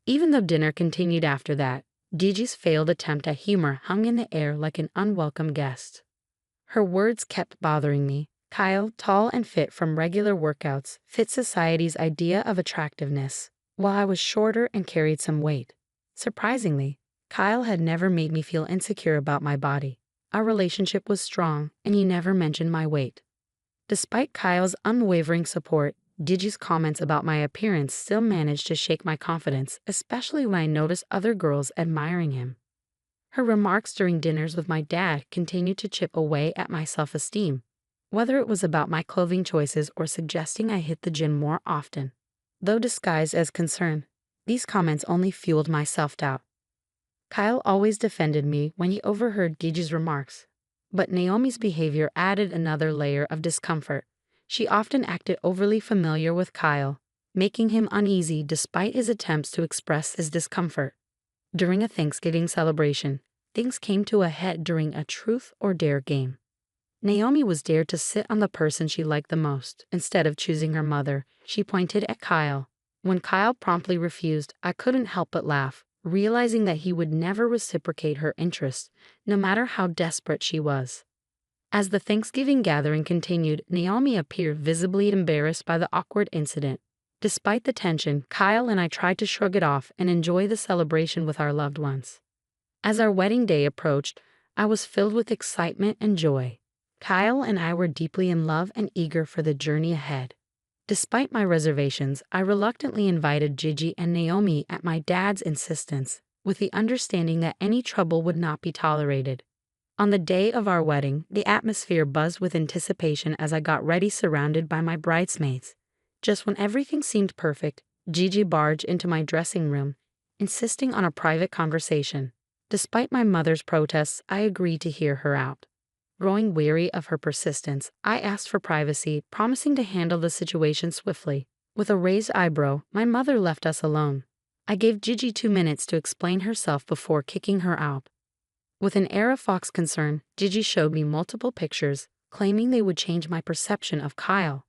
Even though dinner continued after that, Gigi's failed attempt at humor hung in the air like an unwelcome guest. Her words kept bothering me. Kyle, tall and fit from regular workouts, fit society's idea of attractiveness, while I was shorter and carried some weight. Surprisingly, Kyle had never made me feel insecure about my body. Our relationship was strong, and he never mentioned my weight. Despite Kyle's unwavering support, Gigi's comments about my appearance still managed to shake my confidence, especially when I noticed other girls admiring him. Her remarks during dinners with my dad continued to chip away at my self-esteem, whether it was about my clothing choices or suggesting I hit the gym more often. Though disguised as concern, these comments only fueled my self-doubt. Kyle always defended me when he overheard Gigi's remarks, but Naomi's behavior added another layer of discomfort. She often acted overly familiar with Kyle, making him uneasy despite his attempts to express his discomfort. During a Thanksgiving celebration, things came to a head during a truth or dare game. Naomi was dared to sit on the person she liked the most. Instead of choosing her mother, she pointed at Kyle. When Kyle promptly refused, I couldn't help but laugh, realizing that he would never reciprocate her interest, no matter how desperate she was. As the Thanksgiving gathering continued, Naomi appeared visibly embarrassed by the awkward incident. Despite the tension, Kyle and I tried to shrug it off and enjoy the celebration with our loved ones. As our wedding day approached, I was filled with excitement and joy. Kyle and I were deeply in love and eager for the journey ahead. Despite my reservations, I reluctantly invited Gigi and Naomi at my dad's insistence, with the understanding that any trouble would not be tolerated. On the day of our wedding, the atmosphere buzzed with anticipation as I got ready surrounded by my bridesmaids. Just when everything seemed perfect, Gigi barged into my dressing room, insisting on a private conversation. Despite my mother's protests, I agreed to hear her out. Growing weary of her persistence, I asked for privacy, promising to handle the situation swiftly. With a raised eyebrow, my mother left us alone. I gave Gigi 2 minutes to explain herself before kicking her out. With an air of fox concern, Gigi showed me multiple pictures, claiming they would change my perception of Kyle.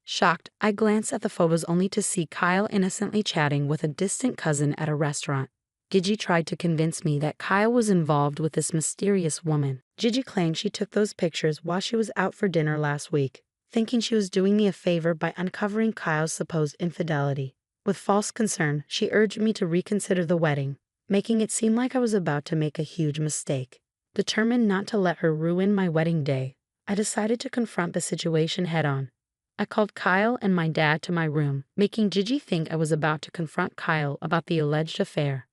Shocked, I glanced at the photos only to see Kyle innocently chatting with a distant cousin at a restaurant. Gigi tried to convince me that Kyle was involved with this mysterious woman. Gigi claimed she took those pictures while she was out for dinner last week, thinking she was doing me a favor by uncovering Kyle's supposed infidelity. With false concern, she urged me to reconsider the wedding, making it seem like I was about to make a huge mistake. Determined not to let her ruin my wedding day, I decided to confront the situation head-on. I called Kyle and my dad to my room, making Gigi think I was about to confront Kyle about the alleged affair.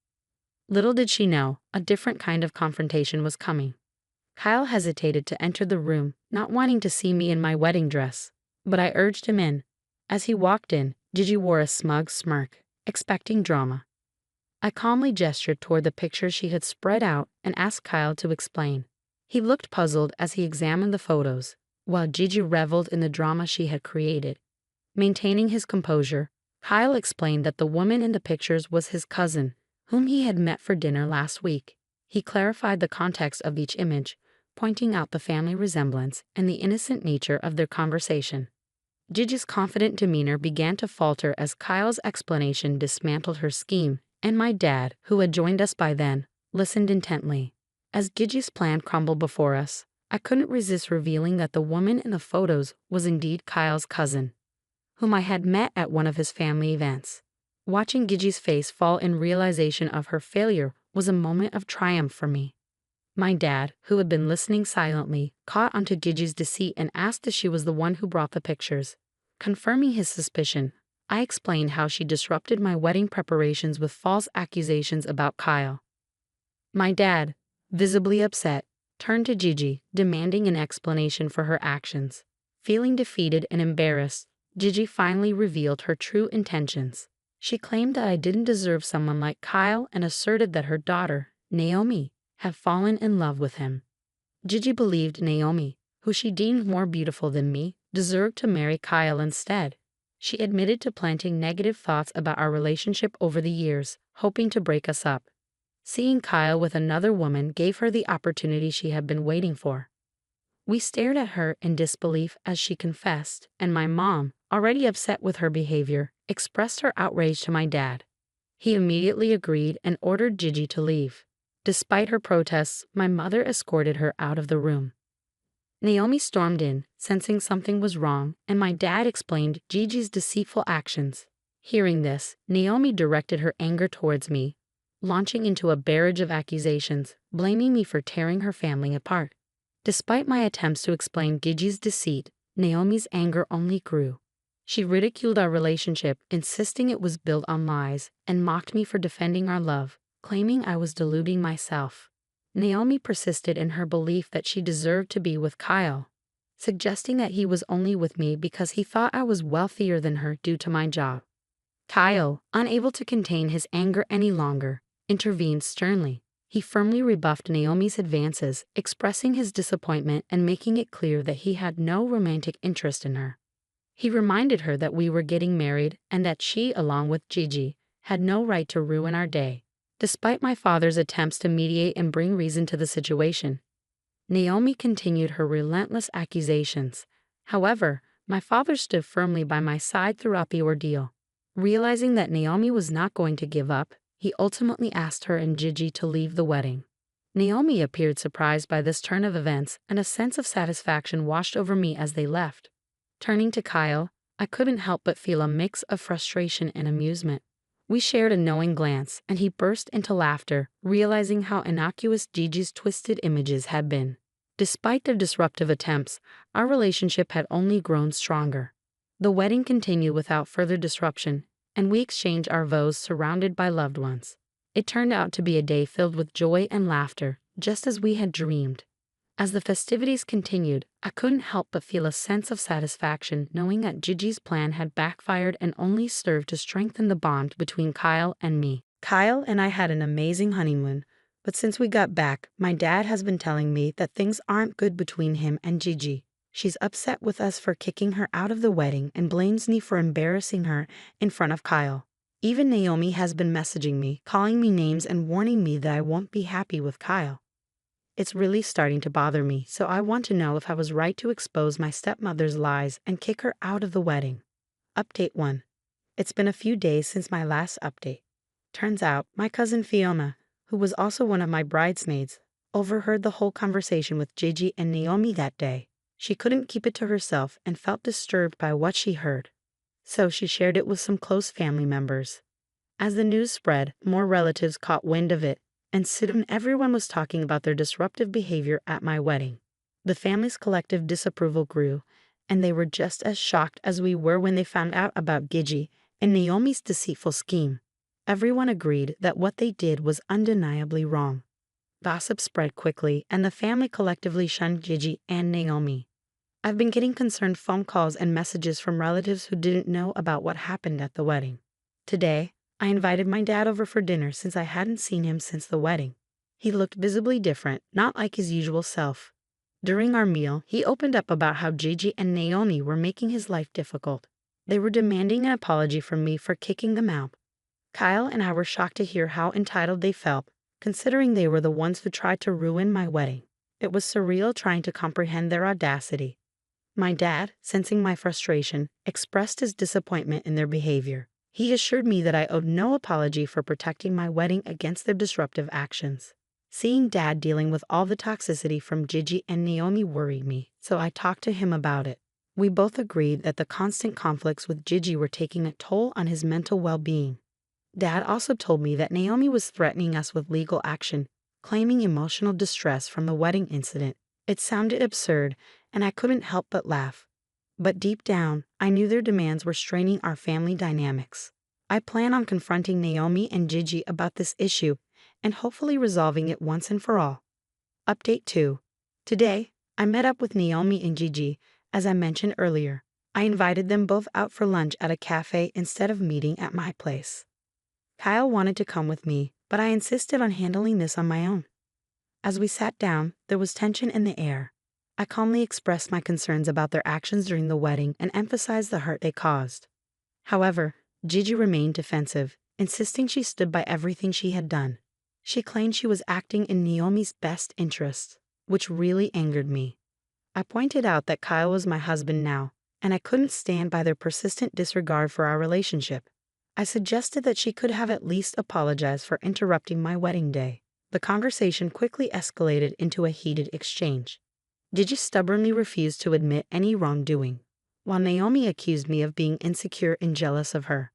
Little did she know, a different kind of confrontation was coming. Kyle hesitated to enter the room, not wanting to see me in my wedding dress, but I urged him in. As he walked in, Gigi wore a smug smirk, expecting drama. I calmly gestured toward the pictures she had spread out and asked Kyle to explain. He looked puzzled as he examined the photos, while Gigi reveled in the drama she had created. Maintaining his composure, Kyle explained that the woman in the pictures was his cousin, whom he had met for dinner last week. He clarified the context of each image, pointing out the family resemblance and the innocent nature of their conversation. Gigi's confident demeanor began to falter as Kyle's explanation dismantled her scheme, and my dad, who had joined us by then, listened intently. As Gigi's plan crumbled before us, I couldn't resist revealing that the woman in the photos was indeed Kyle's cousin, whom I had met at one of his family events. Watching Gigi's face fall in realization of her failure was a moment of triumph for me. My dad, who had been listening silently, caught onto Gigi's deceit and asked if she was the one who brought the pictures. Confirming his suspicion, I explained how she disrupted my wedding preparations with false accusations about Kyle. My dad, visibly upset, turned to Gigi, demanding an explanation for her actions. Feeling defeated and embarrassed, Gigi finally revealed her true intentions. She claimed that I didn't deserve someone like Kyle and asserted that her daughter, Naomi, had fallen in love with him. Gigi believed Naomi, who she deemed more beautiful than me, deserved to marry Kyle instead. She admitted to planting negative thoughts about our relationship over the years, hoping to break us up. Seeing Kyle with another woman gave her the opportunity she had been waiting for. We stared at her in disbelief as she confessed, and my mom, already upset with her behavior, expressed her outrage to my dad. He immediately agreed and ordered Gigi to leave. Despite her protests, my mother escorted her out of the room. Naomi stormed in, sensing something was wrong, and my dad explained Gigi's deceitful actions. Hearing this, Naomi directed her anger towards me, launching into a barrage of accusations, blaming me for tearing her family apart. Despite my attempts to explain Gigi's deceit, Naomi's anger only grew. She ridiculed our relationship, insisting it was built on lies, and mocked me for defending our love, claiming I was deluding myself. Naomi persisted in her belief that she deserved to be with Kyle, suggesting that he was only with me because he thought I was wealthier than her due to my job. Kyle, unable to contain his anger any longer, intervened sternly. He firmly rebuffed Naomi's advances, expressing his disappointment and making it clear that he had no romantic interest in her. He reminded her that we were getting married and that she, along with Gigi, had no right to ruin our day. Despite my father's attempts to mediate and bring reason to the situation, Naomi continued her relentless accusations. However, my father stood firmly by my side throughout the ordeal. Realizing that Naomi was not going to give up, he ultimately asked her and Gigi to leave the wedding. Naomi appeared surprised by this turn of events, and a sense of satisfaction washed over me as they left. Turning to Kyle, I couldn't help but feel a mix of frustration and amusement. We shared a knowing glance, and he burst into laughter, realizing how innocuous Gigi's twisted images had been. Despite their disruptive attempts, our relationship had only grown stronger. The wedding continued without further disruption, and we exchanged our vows surrounded by loved ones. It turned out to be a day filled with joy and laughter, just as we had dreamed. As the festivities continued, I couldn't help but feel a sense of satisfaction knowing that Gigi's plan had backfired and only served to strengthen the bond between Kyle and me. Kyle and I had an amazing honeymoon, but since we got back, my dad has been telling me that things aren't good between him and Gigi. She's upset with us for kicking her out of the wedding and blames me for embarrassing her in front of Kyle. Even Naomi has been messaging me, calling me names and warning me that I won't be happy with Kyle. It's really starting to bother me, so I want to know if I was right to expose my stepmother's lies and kick her out of the wedding. Update 1. It's been a few days since my last update. Turns out, my cousin Fiona, who was also one of my bridesmaids, overheard the whole conversation with Gigi and Naomi that day. She couldn't keep it to herself and felt disturbed by what she heard. So she shared it with some close family members. As the news spread, more relatives caught wind of it, and soon everyone was talking about their disruptive behavior at my wedding. The family's collective disapproval grew, and they were just as shocked as we were when they found out about Gigi and Naomi's deceitful scheme. Everyone agreed that what they did was undeniably wrong. Gossip spread quickly, and the family collectively shunned Gigi and Naomi. I've been getting concerned phone calls and messages from relatives who didn't know about what happened at the wedding. Today, I invited my dad over for dinner since I hadn't seen him since the wedding. He looked visibly different, not like his usual self. During our meal, he opened up about how Gigi and Naomi were making his life difficult. They were demanding an apology from me for kicking them out. Kyle and I were shocked to hear how entitled they felt, considering they were the ones who tried to ruin my wedding. It was surreal trying to comprehend their audacity. My dad, sensing my frustration, expressed his disappointment in their behavior. He assured me that I owed no apology for protecting my wedding against their disruptive actions. Seeing Dad dealing with all the toxicity from Gigi and Naomi worried me, so I talked to him about it. We both agreed that the constant conflicts with Gigi were taking a toll on his mental well-being. Dad also told me that Naomi was threatening us with legal action, claiming emotional distress from the wedding incident. It sounded absurd, and I couldn't help but laugh. But deep down, I knew their demands were straining our family dynamics. I plan on confronting Naomi and Gigi about this issue and hopefully resolving it once and for all. Update 2. Today, I met up with Naomi and Gigi, as I mentioned earlier. I invited them both out for lunch at a cafe instead of meeting at my place. Kyle wanted to come with me, but I insisted on handling this on my own. As we sat down, there was tension in the air. I calmly expressed my concerns about their actions during the wedding and emphasized the hurt they caused. However, Gigi remained defensive, insisting she stood by everything she had done. She claimed she was acting in Naomi's best interests, which really angered me. I pointed out that Kyle was my husband now, and I couldn't stand by their persistent disregard for our relationship. I suggested that she could have at least apologized for interrupting my wedding day. The conversation quickly escalated into a heated exchange. Gigi stubbornly refused to admit any wrongdoing, while Naomi accused me of being insecure and jealous of her.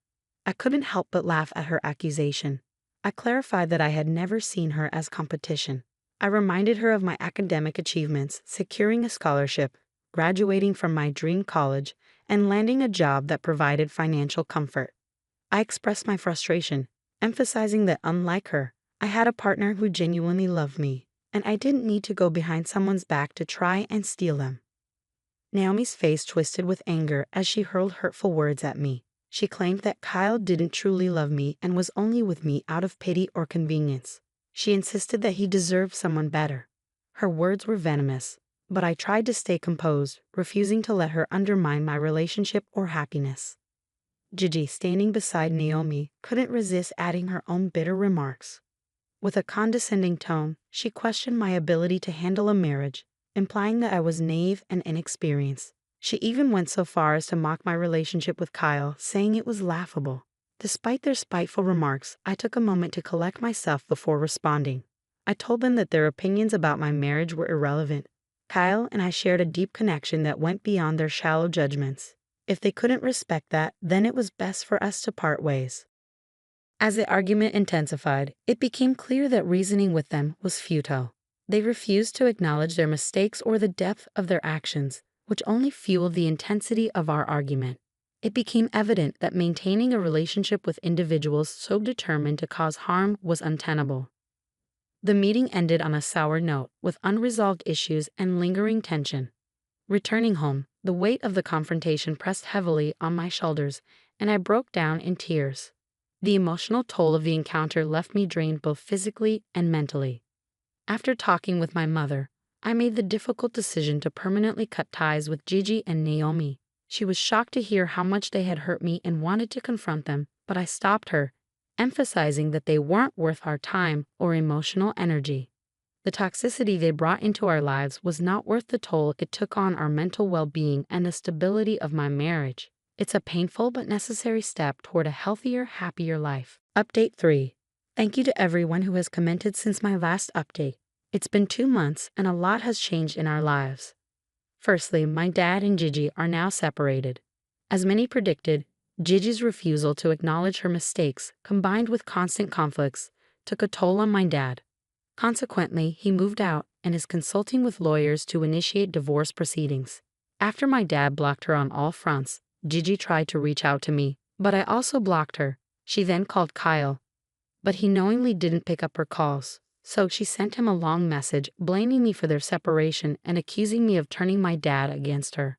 I couldn't help but laugh at her accusation. I clarified that I had never seen her as competition. I reminded her of my academic achievements, securing a scholarship, graduating from my dream college, and landing a job that provided financial comfort. I expressed my frustration, emphasizing that unlike her, I had a partner who genuinely loved me, and I didn't need to go behind someone's back to try and steal them. Naomi's face twisted with anger as she hurled hurtful words at me. She claimed that Kyle didn't truly love me and was only with me out of pity or convenience. She insisted that he deserved someone better. Her words were venomous, but I tried to stay composed, refusing to let her undermine my relationship or happiness. Gigi, standing beside Naomi, couldn't resist adding her own bitter remarks. With a condescending tone, she questioned my ability to handle a marriage, implying that I was naive and inexperienced. She even went so far as to mock my relationship with Kyle, saying it was laughable. Despite their spiteful remarks, I took a moment to collect myself before responding. I told them that their opinions about my marriage were irrelevant. Kyle and I shared a deep connection that went beyond their shallow judgments. If they couldn't respect that, then it was best for us to part ways. As the argument intensified, it became clear that reasoning with them was futile. They refused to acknowledge their mistakes or the depth of their actions, which only fueled the intensity of our argument. It became evident that maintaining a relationship with individuals so determined to cause harm was untenable. The meeting ended on a sour note, with unresolved issues and lingering tension. Returning home, the weight of the confrontation pressed heavily on my shoulders, and I broke down in tears. The emotional toll of the encounter left me drained both physically and mentally. After talking with my mother, I made the difficult decision to permanently cut ties with Gigi and Naomi. She was shocked to hear how much they had hurt me and wanted to confront them, but I stopped her, emphasizing that they weren't worth our time or emotional energy. The toxicity they brought into our lives was not worth the toll it took on our mental well-being and the stability of my marriage. It's a painful but necessary step toward a healthier, happier life. Update 3. Thank you to everyone who has commented since my last update. It's been 2 months and a lot has changed in our lives. Firstly, my dad and Gigi are now separated. As many predicted, Gigi's refusal to acknowledge her mistakes, combined with constant conflicts, took a toll on my dad. Consequently, he moved out and is consulting with lawyers to initiate divorce proceedings. After my dad blocked her on all fronts, Gigi tried to reach out to me, but I also blocked her. She then called Kyle, but he knowingly didn't pick up her calls, so she sent him a long message blaming me for their separation and accusing me of turning my dad against her.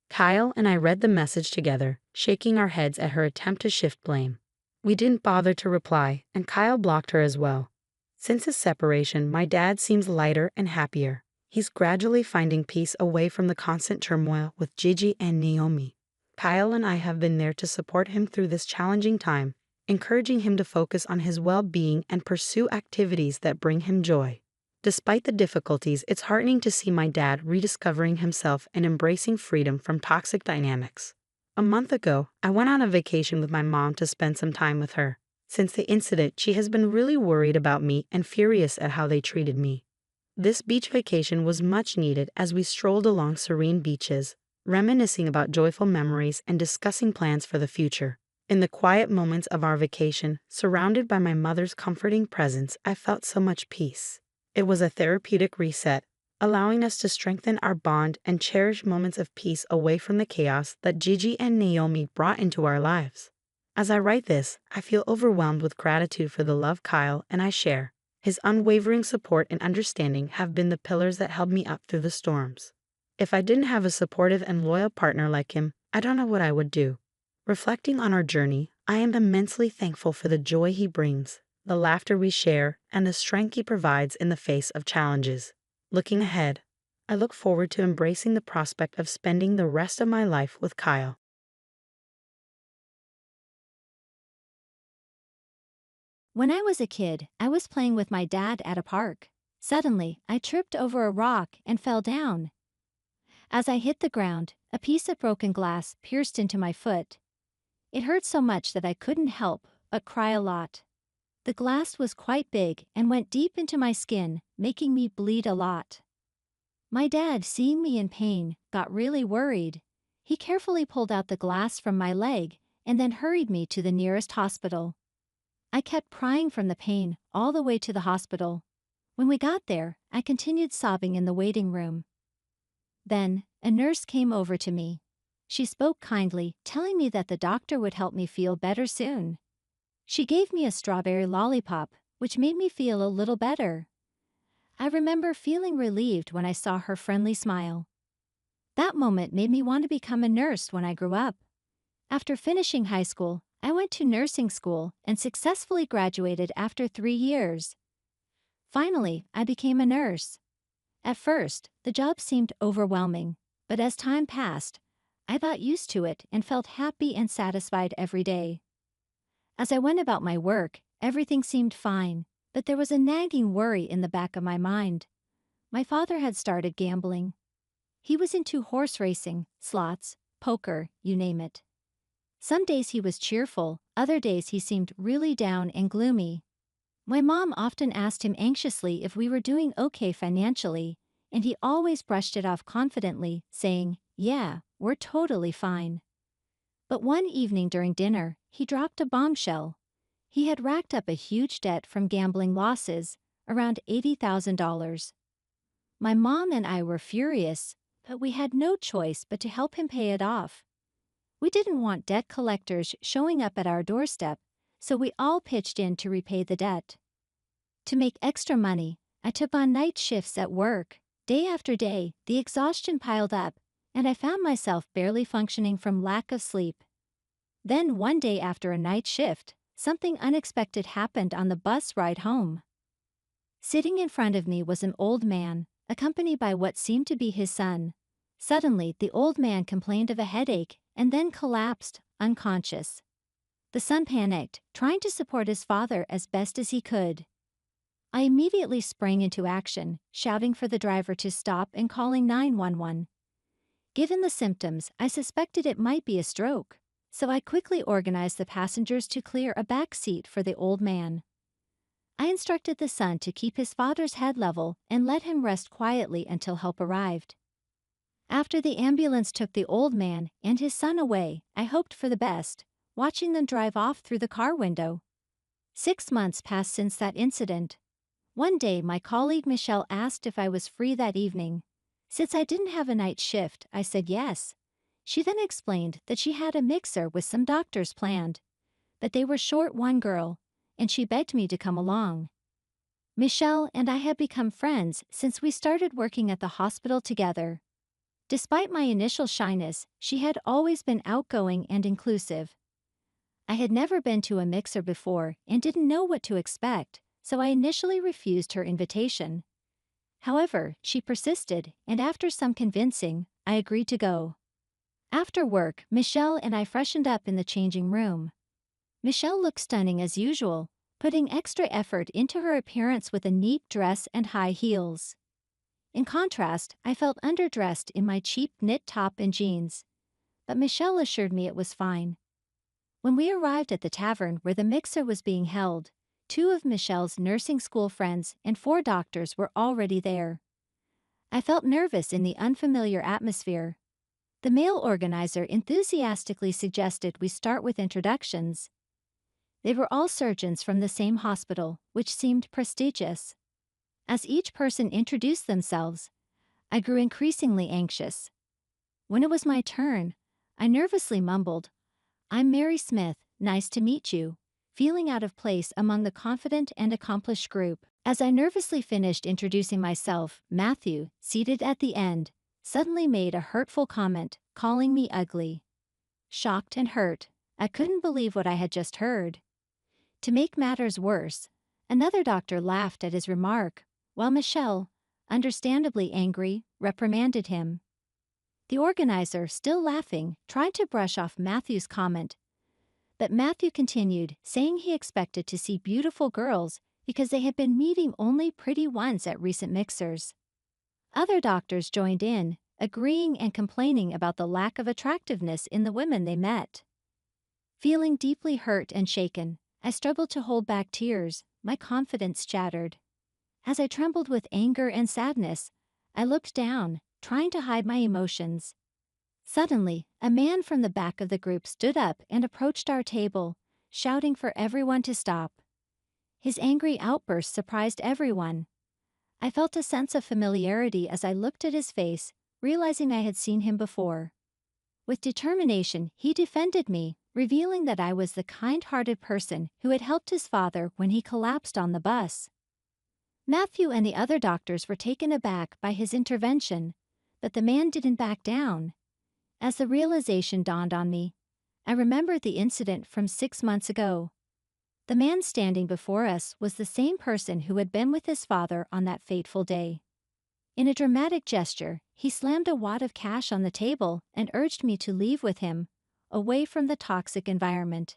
Kyle and I read the message together, shaking our heads at her attempt to shift blame. We didn't bother to reply, and Kyle blocked her as well. Since his separation, my dad seems lighter and happier. He's gradually finding peace away from the constant turmoil with Gigi and Naomi. Kyle and I have been there to support him through this challenging time, encouraging him to focus on his well-being and pursue activities that bring him joy. Despite the difficulties, it's heartening to see my dad rediscovering himself and embracing freedom from toxic dynamics. A month ago, I went on a vacation with my mom to spend some time with her. Since the incident, she has been really worried about me and furious at how they treated me. This beach vacation was much needed as we strolled along serene beaches, reminiscing about joyful memories and discussing plans for the future. In the quiet moments of our vacation, surrounded by my mother's comforting presence, I felt so much peace. It was a therapeutic reset, allowing us to strengthen our bond and cherish moments of peace away from the chaos that Gigi and Naomi brought into our lives. As I write this, I feel overwhelmed with gratitude for the love Kyle and I share. His unwavering support and understanding have been the pillars that held me up through the storms. If I didn't have a supportive and loyal partner like him, I don't know what I would do. Reflecting on our journey, I am immensely thankful for the joy he brings, the laughter we share, and the strength he provides in the face of challenges. Looking ahead, I look forward to embracing the prospect of spending the rest of my life with Kyle. When I was a kid, I was playing with my dad at a park. Suddenly, I tripped over a rock and fell down. As I hit the ground, a piece of broken glass pierced into my foot. It hurt so much that I couldn't help but cry a lot. The glass was quite big and went deep into my skin, making me bleed a lot. My dad, seeing me in pain, got really worried. He carefully pulled out the glass from my leg and then hurried me to the nearest hospital. I kept crying from the pain all the way to the hospital. When we got there, I continued sobbing in the waiting room. Then, a nurse came over to me. She spoke kindly, telling me that the doctor would help me feel better soon. She gave me a strawberry lollipop, which made me feel a little better. I remember feeling relieved when I saw her friendly smile. That moment made me want to become a nurse when I grew up. After finishing high school, I went to nursing school and successfully graduated after 3 years. Finally, I became a nurse. At first, the job seemed overwhelming, but as time passed, I got used to it and felt happy and satisfied every day. As I went about my work, everything seemed fine, but there was a nagging worry in the back of my mind. My father had started gambling. He was into horse racing, slots, poker, you name it. Some days he was cheerful, other days he seemed really down and gloomy. My mom often asked him anxiously if we were doing okay financially, and he always brushed it off confidently, saying, "Yeah, we're totally fine." But one evening during dinner, he dropped a bombshell. He had racked up a huge debt from gambling losses, around $80,000. My mom and I were furious, but we had no choice but to help him pay it off. We didn't want debt collectors showing up at our doorstep, so we all pitched in to repay the debt. To make extra money, I took on night shifts at work. Day after day, the exhaustion piled up, and I found myself barely functioning from lack of sleep. Then one day after a night shift, something unexpected happened on the bus ride home. Sitting in front of me was an old man, accompanied by what seemed to be his son. Suddenly, the old man complained of a headache and then collapsed, unconscious. The son panicked, trying to support his father as best as he could. I immediately sprang into action, shouting for the driver to stop and calling 911. Given the symptoms, I suspected it might be a stroke, so I quickly organized the passengers to clear a back seat for the old man. I instructed the son to keep his father's head level and let him rest quietly until help arrived. After the ambulance took the old man and his son away, I hoped for the best, watching them drive off through the car window. 6 months passed since that incident. One day, my colleague Michelle asked if I was free that evening. Since I didn't have a night shift, I said yes. She then explained that she had a mixer with some doctors planned, but they were short one girl, and she begged me to come along. Michelle and I had become friends since we started working at the hospital together. Despite my initial shyness, she had always been outgoing and inclusive. I had never been to a mixer before and didn't know what to expect, so I initially refused her invitation. However, she persisted, and after some convincing, I agreed to go. After work, Michelle and I freshened up in the changing room. Michelle looked stunning as usual, putting extra effort into her appearance with a neat dress and high heels. In contrast, I felt underdressed in my cheap knit top and jeans, but Michelle assured me it was fine. When we arrived at the tavern where the mixer was being held, 2 of Michelle's nursing school friends and 4 doctors were already there. I felt nervous in the unfamiliar atmosphere. The male organizer enthusiastically suggested we start with introductions. They were all surgeons from the same hospital, which seemed prestigious. As each person introduced themselves, I grew increasingly anxious. When it was my turn, I nervously mumbled, "I'm Mary Smith, nice to meet you," feeling out of place among the confident and accomplished group. As I nervously finished introducing myself, Matthew, seated at the end, suddenly made a hurtful comment, calling me ugly. Shocked and hurt, I couldn't believe what I had just heard. To make matters worse, another doctor laughed at his remark, while Michelle, understandably angry, reprimanded him. The organizer, still laughing, tried to brush off Matthew's comment, but Matthew continued, saying he expected to see beautiful girls because they had been meeting only pretty ones at recent mixers. Other doctors joined in, agreeing and complaining about the lack of attractiveness in the women they met. Feeling deeply hurt and shaken, I struggled to hold back tears, my confidence shattered. As I trembled with anger and sadness, I looked down, trying to hide my emotions. Suddenly, a man from the back of the group stood up and approached our table, shouting for everyone to stop. His angry outburst surprised everyone. I felt a sense of familiarity as I looked at his face, realizing I had seen him before. With determination, he defended me, revealing that I was the kind-hearted person who had helped his father when he collapsed on the bus. Matthew and the other doctors were taken aback by his intervention, but the man didn't back down. As the realization dawned on me, I remembered the incident from 6 months ago. The man standing before us was the same person who had been with his father on that fateful day. In a dramatic gesture, he slammed a wad of cash on the table and urged me to leave with him, away from the toxic environment.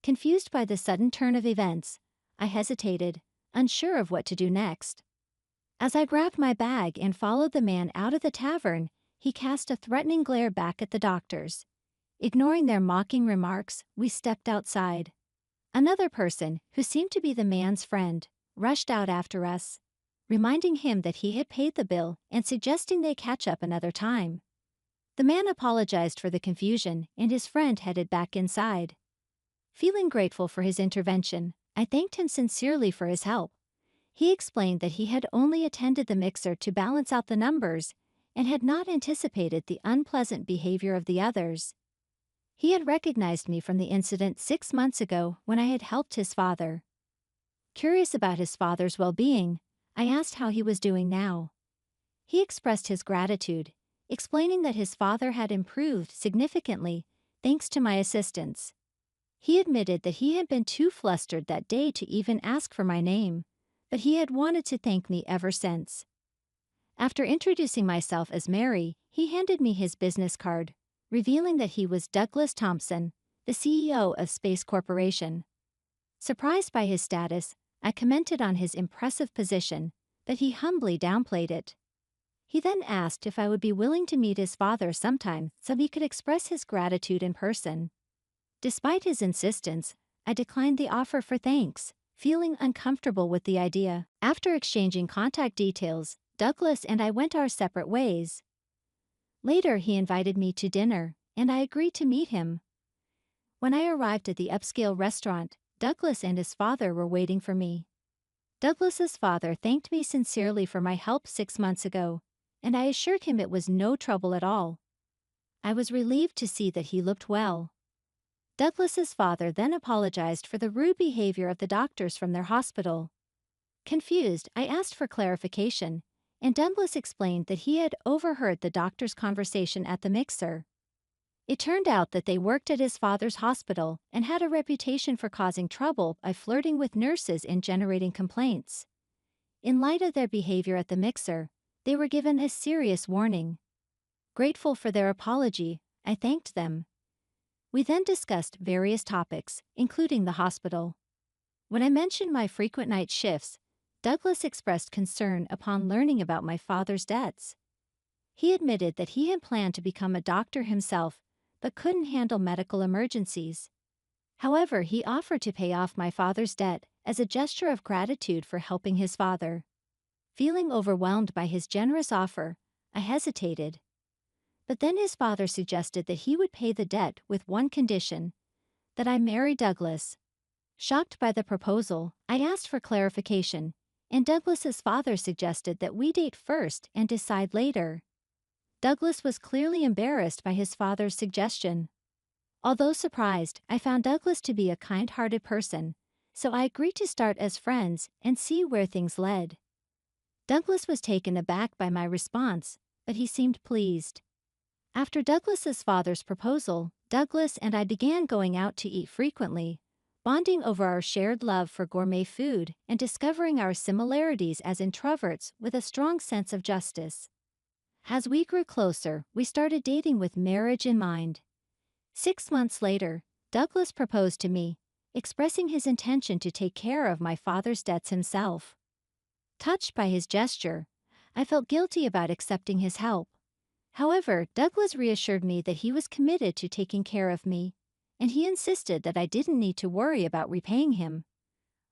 Confused by the sudden turn of events, I hesitated, unsure of what to do next. As I grabbed my bag and followed the man out of the tavern, he cast a threatening glare back at the doctors. Ignoring their mocking remarks, we stepped outside. Another person, who seemed to be the man's friend, rushed out after us, reminding him that he had paid the bill and suggesting they catch up another time. The man apologized for the confusion, and his friend headed back inside. Feeling grateful for his intervention, I thanked him sincerely for his help. He explained that he had only attended the mixer to balance out the numbers and had not anticipated the unpleasant behavior of the others. He had recognized me from the incident 6 months ago when I had helped his father. Curious about his father's well-being, I asked how he was doing now. He expressed his gratitude, explaining that his father had improved significantly thanks to my assistance. He admitted that he had been too flustered that day to even ask for my name, but he had wanted to thank me ever since. After introducing myself as Mary, he handed me his business card, revealing that he was Douglas Thompson, the CEO of Space Corporation. Surprised by his status, I commented on his impressive position, but he humbly downplayed it. He then asked if I would be willing to meet his father sometime so he could express his gratitude in person. Despite his insistence, I declined the offer for thanks, feeling uncomfortable with the idea. After exchanging contact details, Douglas and I went our separate ways. Later, he invited me to dinner, and I agreed to meet him. When I arrived at the upscale restaurant, Douglas and his father were waiting for me. Douglas's father thanked me sincerely for my help 6 months ago, and I assured him it was no trouble at all. I was relieved to see that he looked well. Douglas's father then apologized for the rude behavior of the doctors from their hospital. Confused, I asked for clarification, and Douglas explained that he had overheard the doctor's conversation at the mixer. It turned out that they worked at his father's hospital and had a reputation for causing trouble by flirting with nurses and generating complaints. In light of their behavior at the mixer, they were given a serious warning. Grateful for their apology, I thanked them. We then discussed various topics, including the hospital. When I mentioned my frequent night shifts, Douglas expressed concern upon learning about my father's debts. He admitted that he had planned to become a doctor himself, but couldn't handle medical emergencies. However, he offered to pay off my father's debt as a gesture of gratitude for helping his father. Feeling overwhelmed by his generous offer, I hesitated. But then his father suggested that he would pay the debt with one condition: that I marry Douglas. Shocked by the proposal, I asked for clarification, and Douglas's father suggested that we date first and decide later. Douglas was clearly embarrassed by his father's suggestion. Although surprised, I found Douglas to be a kind-hearted person, so I agreed to start as friends and see where things led. Douglas was taken aback by my response, but he seemed pleased. After Douglas's father's proposal, Douglas and I began going out to eat frequently, bonding over our shared love for gourmet food and discovering our similarities as introverts with a strong sense of justice. As we grew closer, we started dating with marriage in mind. 6 months later, Douglas proposed to me, expressing his intention to take care of my father's debts himself. Touched by his gesture, I felt guilty about accepting his help. However, Douglas reassured me that he was committed to taking care of me, and he insisted that I didn't need to worry about repaying him.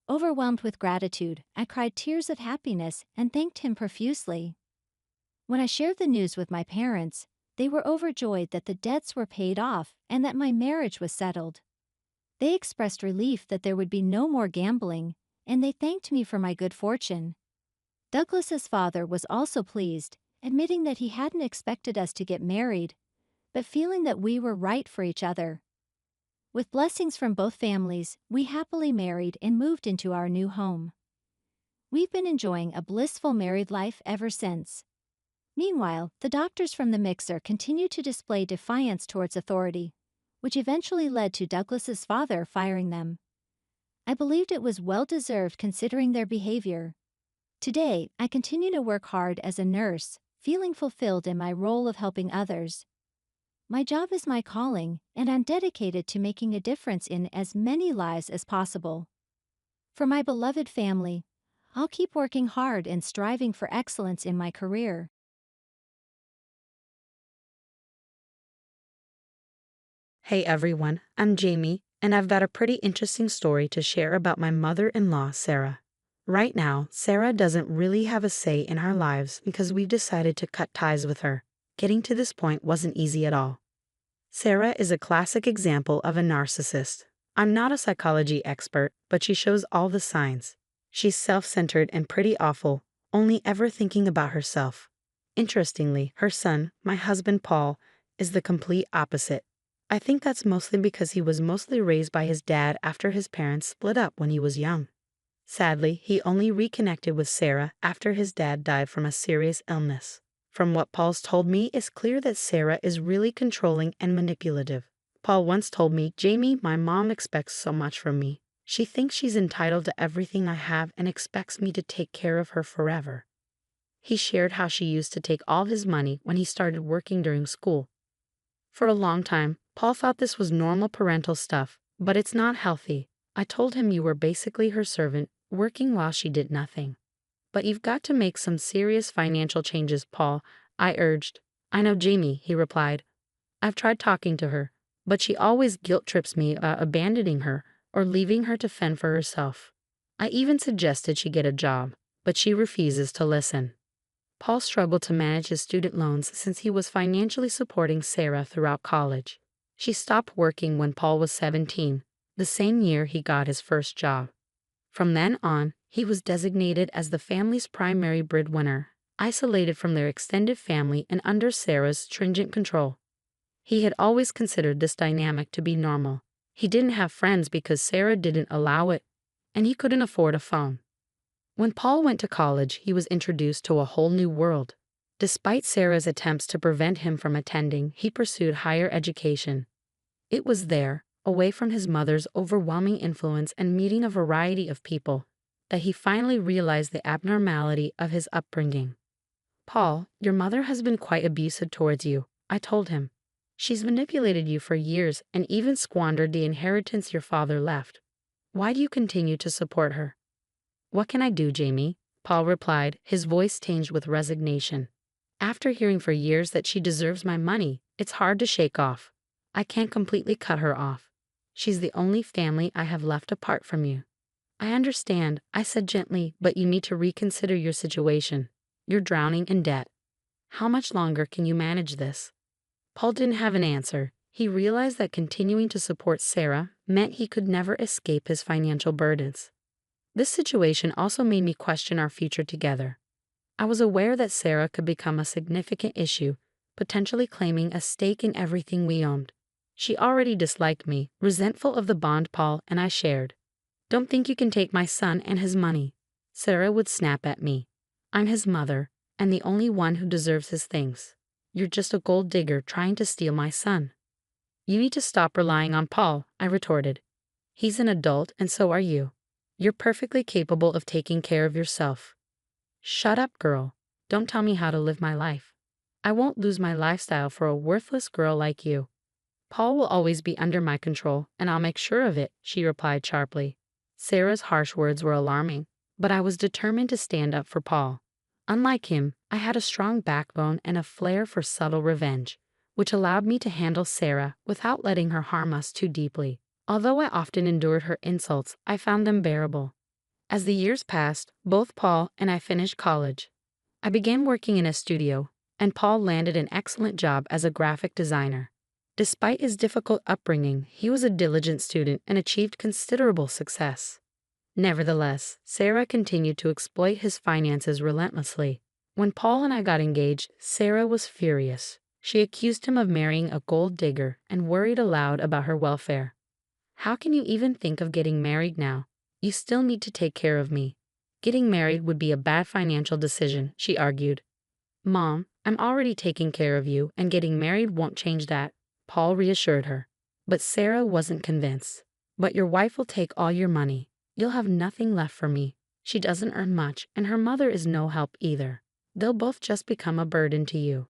Overwhelmed with gratitude, I cried tears of happiness and thanked him profusely. When I shared the news with my parents, they were overjoyed that the debts were paid off and that my marriage was settled. They expressed relief that there would be no more gambling, and they thanked me for my good fortune. Douglas's father was also pleased, admitting that he hadn't expected us to get married, but feeling that we were right for each other. With blessings from both families, we happily married and moved into our new home. We've been enjoying a blissful married life ever since. Meanwhile, the doctors from the mixer continued to display defiance towards authority, which eventually led to Douglas's father firing them. I believed it was well-deserved considering their behavior. Today, I continue to work hard as a nurse, feeling fulfilled in my role of helping others. My job is my calling, and I'm dedicated to making a difference in as many lives as possible. For my beloved family, I'll keep working hard and striving for excellence in my career. Hey everyone, I'm Jamie, and I've got a pretty interesting story to share about my mother-in-law, Sarah. Right now, Sarah doesn't really have a say in our lives because we've decided to cut ties with her. Getting to this point wasn't easy at all. Sarah is a classic example of a narcissist. I'm not a psychology expert, but she shows all the signs. She's self-centered and pretty awful, only ever thinking about herself. Interestingly, her son, my husband Paul, is the complete opposite. I think that's mostly because he was mostly raised by his dad after his parents split up when he was young. Sadly, he only reconnected with Sarah after his dad died from a serious illness. From what Paul's told me, it's clear that Sarah is really controlling and manipulative. Paul once told me, "Jamie, my mom expects so much from me. She thinks she's entitled to everything I have and expects me to take care of her forever." He shared how she used to take all his money when he started working during school. For a long time, Paul thought this was normal parental stuff, but it's not healthy. I told him you were basically her servant, working while she did nothing. "But you've got to make some serious financial changes, Paul," I urged. "I know, Jamie," he replied. "I've tried talking to her, but she always guilt trips me about abandoning her or leaving her to fend for herself. I even suggested she get a job, but she refuses to listen." Paul struggled to manage his student loans since he was financially supporting Sarah throughout college. She stopped working when Paul was 17, the same year he got his first job. From then on, he was designated as the family's primary breadwinner, isolated from their extended family and under Sarah's stringent control. He had always considered this dynamic to be normal. He didn't have friends because Sarah didn't allow it, and he couldn't afford a phone. When Paul went to college, he was introduced to a whole new world. Despite Sarah's attempts to prevent him from attending, he pursued higher education. It was there, away from his mother's overwhelming influence and meeting a variety of people, that he finally realized the abnormality of his upbringing. "Paul, your mother has been quite abusive towards you," I told him. She's manipulated you for years and even squandered the inheritance your father left. Why do you continue to support her? What can I do, Jamie? Paul replied, his voice tinged with resignation. After hearing for years that she deserves my money, it's hard to shake off. I can't completely cut her off. She's the only family I have left apart from you. I understand, I said gently, but you need to reconsider your situation. You're drowning in debt. How much longer can you manage this? Paul didn't have an answer. He realized that continuing to support Sarah meant he could never escape his financial burdens. This situation also made me question our future together. I was aware that Sarah could become a significant issue, potentially claiming a stake in everything we owned. She already disliked me, resentful of the bond Paul and I shared. Don't think you can take my son and his money. Sarah would snap at me. I'm his mother, and the only one who deserves his things. You're just a gold digger trying to steal my son. You need to stop relying on Paul, I retorted. He's an adult and so are you. You're perfectly capable of taking care of yourself. Shut up, girl. Don't tell me how to live my life. I won't lose my lifestyle for a worthless girl like you. Paul will always be under my control, and I'll make sure of it, she replied sharply. Sarah's harsh words were alarming, but I was determined to stand up for Paul. Unlike him, I had a strong backbone and a flair for subtle revenge, which allowed me to handle Sarah without letting her harm us too deeply. Although I often endured her insults, I found them bearable. As the years passed, both Paul and I finished college. I began working in a studio, and Paul landed an excellent job as a graphic designer. Despite his difficult upbringing, he was a diligent student and achieved considerable success. Nevertheless, Sarah continued to exploit his finances relentlessly. When Paul and I got engaged, Sarah was furious. She accused him of marrying a gold digger and worried aloud about her welfare. How can you even think of getting married now? You still need to take care of me. Getting married would be a bad financial decision, she argued. Mom, I'm already taking care of you, and getting married won't change that, Paul reassured her. But Sarah wasn't convinced. But your wife will take all your money. You'll have nothing left for me. She doesn't earn much, and her mother is no help either. They'll both just become a burden to you.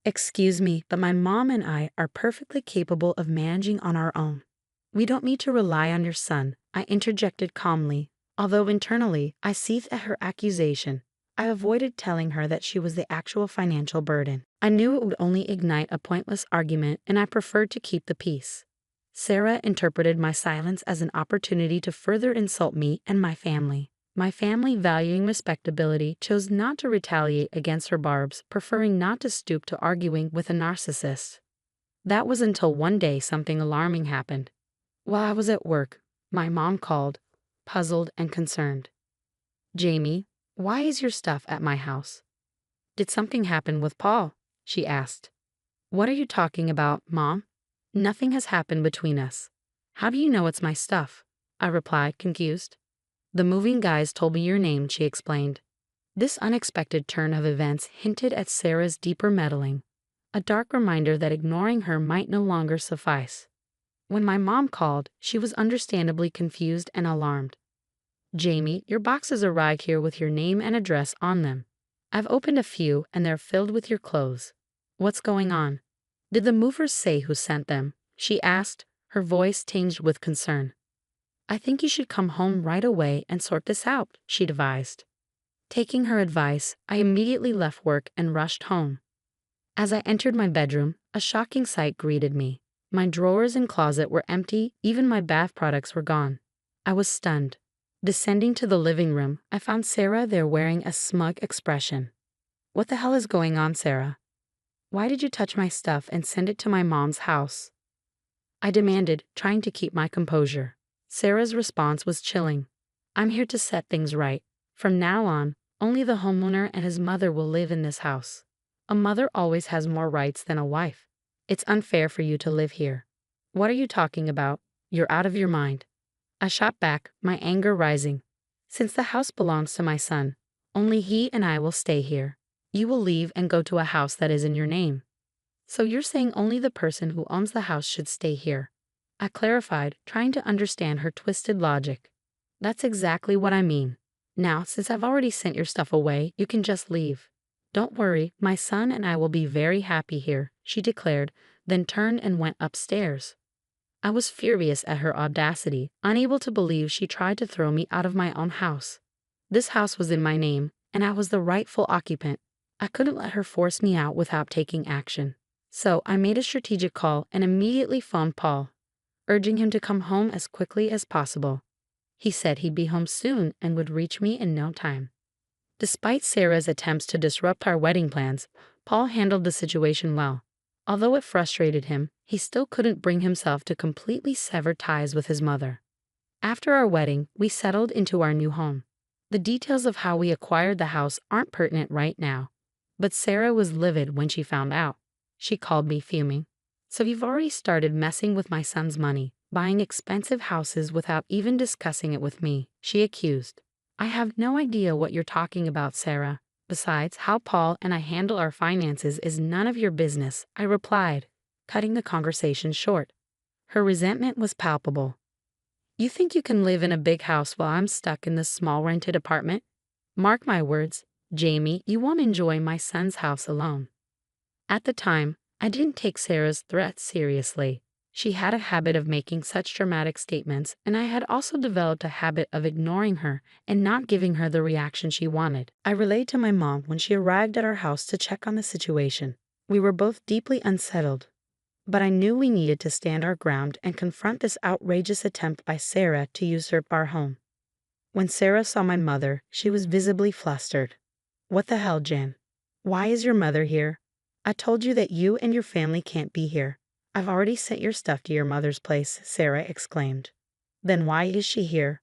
Excuse me, but my mom and I are perfectly capable of managing on our own. We don't need to rely on your son, I interjected calmly, although internally I seethed at her accusation. I avoided telling her that she was the actual financial burden. I knew it would only ignite a pointless argument, and I preferred to keep the peace. Sarah interpreted my silence as an opportunity to further insult me and my family. My family, valuing respectability, chose not to retaliate against her barbs, preferring not to stoop to arguing with a narcissist. That was until one day something alarming happened. While I was at work, my mom called, puzzled and concerned. Jamie, why is your stuff at my house? Did something happen with Paul? She asked. What are you talking about, Mom? Nothing has happened between us. How do you know it's my stuff? I replied, confused. The moving guys told me your name, she explained. This unexpected turn of events hinted at Sarah's deeper meddling, a dark reminder that ignoring her might no longer suffice. When my mom called, she was understandably confused and alarmed. Jamie, your boxes arrived here with your name and address on them. I've opened a few and they're filled with your clothes. What's going on? Did the movers say who sent them? She asked, her voice tinged with concern. I think you should come home right away and sort this out, she advised. Taking her advice, I immediately left work and rushed home. As I entered my bedroom, a shocking sight greeted me. My drawers and closet were empty, even my bath products were gone. I was stunned. Descending to the living room, I found Sarah there wearing a smug expression. What the hell is going on, Sarah? Why did you touch my stuff and send it to my mom's house? I demanded, trying to keep my composure. Sarah's response was chilling. I'm here to set things right. From now on, only the homeowner and his mother will live in this house. A mother always has more rights than a wife. It's unfair for you to live here. What are you talking about? You're out of your mind. I shot back, my anger rising. Since the house belongs to my son, only he and I will stay here. You will leave and go to a house that is in your name. So you're saying only the person who owns the house should stay here? I clarified, trying to understand her twisted logic. That's exactly what I mean. Now, since I've already sent your stuff away, you can just leave. Don't worry, my son and I will be very happy here, she declared, then turned and went upstairs. I was furious at her audacity, unable to believe she tried to throw me out of my own house. This house was in my name, and I was the rightful occupant. I couldn't let her force me out without taking action. So I made a strategic call and immediately phoned Paul, urging him to come home as quickly as possible. He said he'd be home soon and would reach me in no time. Despite Sarah's attempts to disrupt our wedding plans, Paul handled the situation well. Although it frustrated him, he still couldn't bring himself to completely sever ties with his mother. After our wedding, we settled into our new home. The details of how we acquired the house aren't pertinent right now, but Sarah was livid when she found out. She called me fuming. "So you've already started messing with my son's money, buying expensive houses without even discussing it with me," she accused. "I have no idea what you're talking about, Sarah. Besides, how Paul and I handle our finances is none of your business," I replied, cutting the conversation short. Her resentment was palpable. "You think you can live in a big house while I'm stuck in this small rented apartment? Mark my words, Jamie, you won't enjoy my son's house alone." At the time, I didn't take Sarah's threats seriously. She had a habit of making such dramatic statements, and I had also developed a habit of ignoring her and not giving her the reaction she wanted. I relayed to my mom when she arrived at our house to check on the situation. We were both deeply unsettled, but I knew we needed to stand our ground and confront this outrageous attempt by Sarah to usurp our home. When Sarah saw my mother, she was visibly flustered. "What the hell, Jen? Why is your mother here? I told you that you and your family can't be here. I've already sent your stuff to your mother's place," Sarah exclaimed. "Then why is she here?"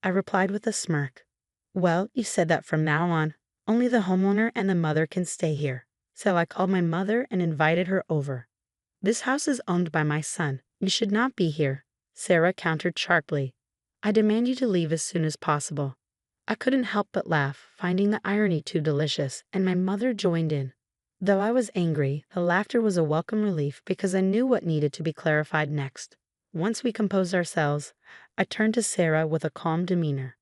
I replied with a smirk. "Well, you said that from now on, only the homeowner and the mother can stay here. So I called my mother and invited her over. This house is owned by my son. You should not be here," Sarah countered sharply. "I demand you to leave as soon as possible." I couldn't help but laugh, finding the irony too delicious, and my mother joined in. Though I was angry, the laughter was a welcome relief because I knew what needed to be clarified next. Once we composed ourselves, I turned to Sarah with a calm demeanor.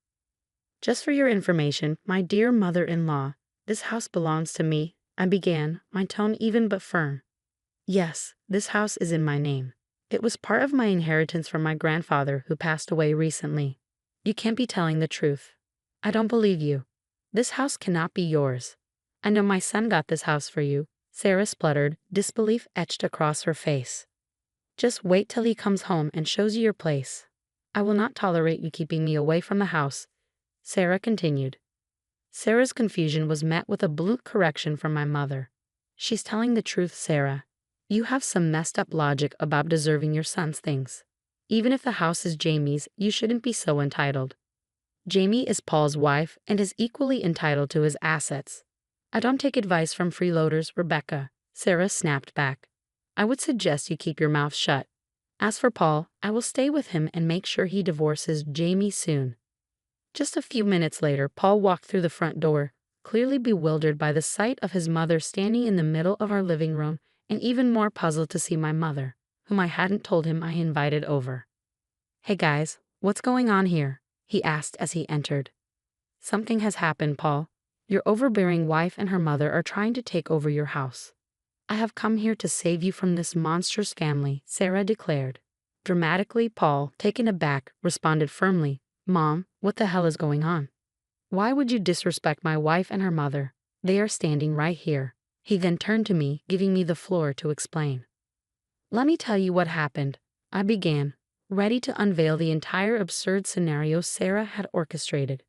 "Just for your information, my dear mother-in-law, this house belongs to me," I began, my tone even but firm. "Yes, this house is in my name. It was part of my inheritance from my grandfather who passed away recently. You can't be telling the truth. I don't believe you. This house cannot be yours. I know my son got this house for you," Sarah spluttered, disbelief etched across her face. "Just wait till he comes home and shows you your place. I will not tolerate you keeping me away from the house," Sarah continued. Sarah's confusion was met with a blunt correction from my mother. "She's telling the truth, Sarah. You have some messed up logic about deserving your son's things. Even if the house is Jamie's, you shouldn't be so entitled. Jamie is Paul's wife and is equally entitled to his assets. I don't take advice from freeloaders, Rebecca," Sarah snapped back. "I would suggest you keep your mouth shut. As for Paul, I will stay with him and make sure he divorces Jamie soon." Just a few minutes later, Paul walked through the front door, clearly bewildered by the sight of his mother standing in the middle of our living room and even more puzzled to see my mother, whom I hadn't told him I invited over. "Hey guys, what's going on here?" he asked as he entered. "Something has happened, Paul. Your overbearing wife and her mother are trying to take over your house. I have come here to save you from this monstrous family," Sarah declared. Dramatically, Paul, taken aback, responded firmly, "Mom, what the hell is going on? Why would you disrespect my wife and her mother? They are standing right here." He then turned to me, giving me the floor to explain. "Let me tell you what happened," I began, ready to unveil the entire absurd scenario Sarah had orchestrated.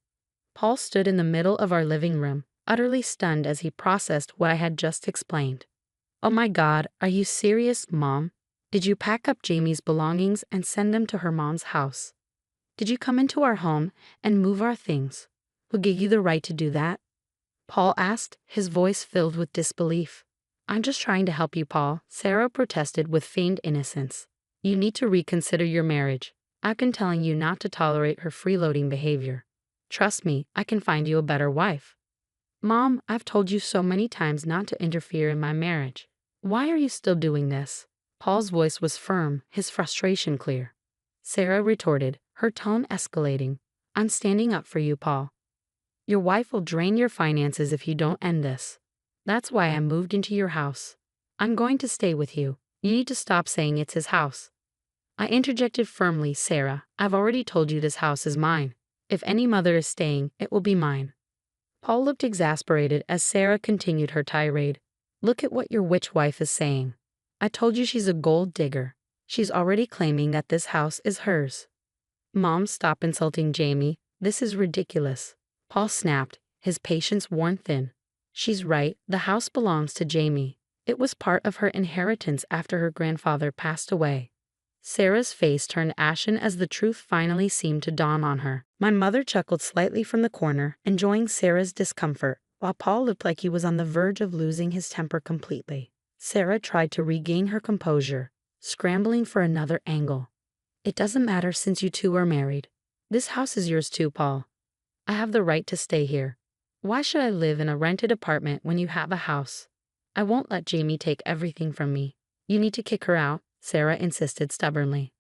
Paul stood in the middle of our living room, utterly stunned as he processed what I had just explained. "Oh my God, are you serious, Mom? Did you pack up Jamie's belongings and send them to her mom's house? Did you come into our home and move our things? Who gave you the right to do that?" Paul asked, his voice filled with disbelief. "I'm just trying to help you, Paul," Sarah protested with feigned innocence. "You need to reconsider your marriage. I've been telling you not to tolerate her freeloading behavior. Trust me, I can find you a better wife." "Mom, I've told you so many times not to interfere in my marriage. Why are you still doing this?" Paul's voice was firm, his frustration clear. Sarah retorted, her tone escalating. "I'm standing up for you, Paul. Your wife will drain your finances if you don't end this. That's why I moved into your house. I'm going to stay with you. You need to stop saying it's his house. I interjected firmly, Sarah, I've already told you this house is mine. If any mother is staying, it will be mine. Paul looked exasperated as Sarah continued her tirade. Look at what your witch wife is saying. I told you she's a gold digger. She's already claiming that this house is hers. Mom, stop insulting Jamie. This is ridiculous. Paul snapped, his patience worn thin. She's right, the house belongs to Jamie. It was part of her inheritance after her grandfather passed away. Sarah's face turned ashen as the truth finally seemed to dawn on her. My mother chuckled slightly from the corner, enjoying Sarah's discomfort, while Paul looked like he was on the verge of losing his temper completely. Sarah tried to regain her composure, scrambling for another angle. It doesn't matter since you two are married. This house is yours too, Paul. I have the right to stay here. Why should I live in a rented apartment when you have a house? I won't let Jamie take everything from me. You need to kick her out, Sarah insisted stubbornly.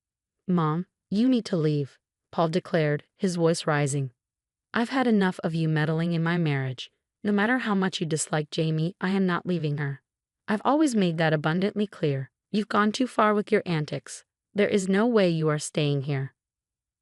Mom, you need to leave, Paul declared, his voice rising. I've had enough of you meddling in my marriage. No matter how much you dislike Jamie, I am not leaving her. I've always made that abundantly clear. You've gone too far with your antics. There is no way you are staying here.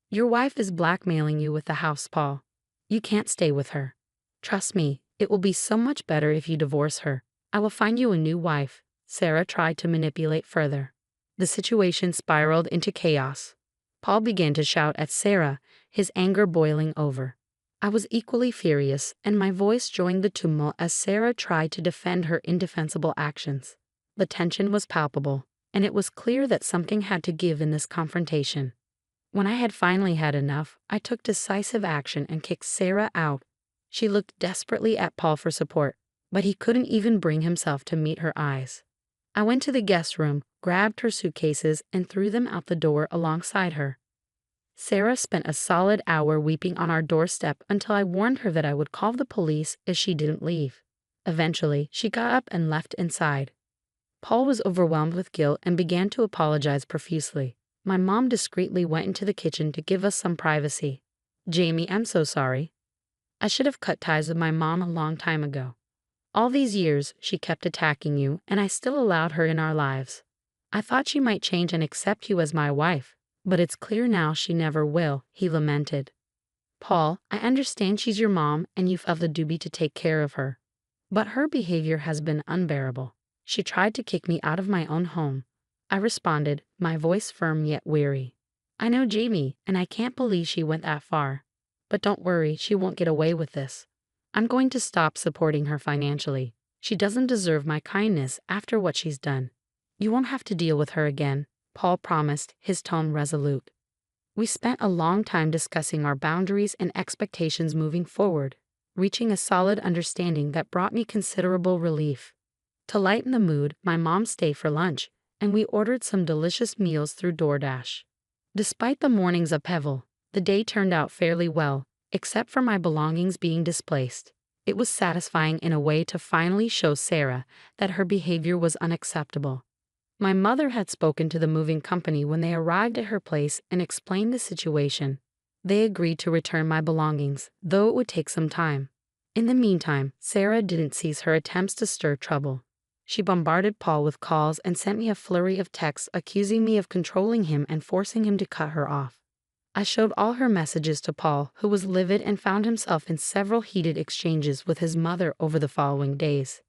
Your wife is blackmailing you with the house, Paul. You can't stay with her. Trust me, it will be so much better if you divorce her. I will find you a new wife. Sarah tried to manipulate further. The situation spiraled into chaos. Paul began to shout at Sarah, his anger boiling over. I was equally furious, and my voice joined the tumult as Sarah tried to defend her indefensible actions. The tension was palpable, and it was clear that something had to give in this confrontation. When I had finally had enough, I took decisive action and kicked Sarah out. She looked desperately at Paul for support, but he couldn't even bring himself to meet her eyes. I went to the guest room, grabbed her suitcases, and threw them out the door alongside her. Sarah spent a solid hour weeping on our doorstep until I warned her that I would call the police if she didn't leave. Eventually, she got up and left inside. Paul was overwhelmed with guilt and began to apologize profusely. My mom discreetly went into the kitchen to give us some privacy. Jamie, I'm so sorry. I should have cut ties with my mom a long time ago. All these years, she kept attacking you, and I still allowed her in our lives. I thought she might change and accept you as my wife, but it's clear now she never will, he lamented. Paul, I understand she's your mom and you felt the duty to take care of her. But her behavior has been unbearable. She tried to kick me out of my own home. I responded, my voice firm yet weary. I know Jamie, and I can't believe she went that far. But don't worry, she won't get away with this. I'm going to stop supporting her financially. She doesn't deserve my kindness after what she's done. You won't have to deal with her again, Paul promised, his tone resolute. We spent a long time discussing our boundaries and expectations moving forward, reaching a solid understanding that brought me considerable relief. To lighten the mood, my mom stayed for lunch, and we ordered some delicious meals through DoorDash. Despite the morning's upheaval, the day turned out fairly well, except for my belongings being displaced. It was satisfying in a way to finally show Sarah that her behavior was unacceptable. My mother had spoken to the moving company when they arrived at her place and explained the situation. They agreed to return my belongings, though it would take some time. In the meantime, Sarah didn't cease her attempts to stir trouble. She bombarded Paul with calls and sent me a flurry of texts accusing me of controlling him and forcing him to cut her off. I showed all her messages to Paul, who was livid and found himself in several heated exchanges with his mother over the following days.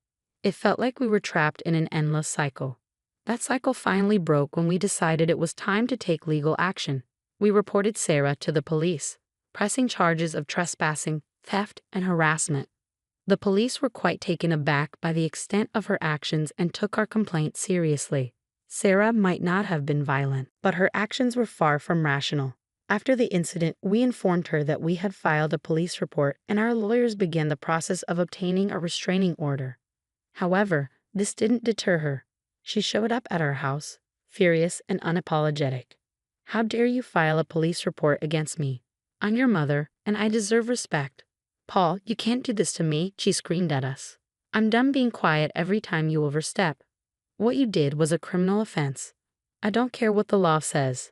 It felt like we were trapped in an endless cycle. That cycle finally broke when we decided it was time to take legal action. We reported Sarah to the police, pressing charges of trespassing, theft, and harassment. The police were quite taken aback by the extent of her actions and took our complaint seriously. Sarah might not have been violent, but her actions were far from rational. After the incident, we informed her that we had filed a police report and our lawyers began the process of obtaining a restraining order. However, this didn't deter her. She showed up at our house, furious and unapologetic. How dare you file a police report against me? I'm your mother, and I deserve respect. Paul, you can't do this to me, she screamed at us. I'm done being quiet every time you overstep. What you did was a criminal offense. I don't care what the law says.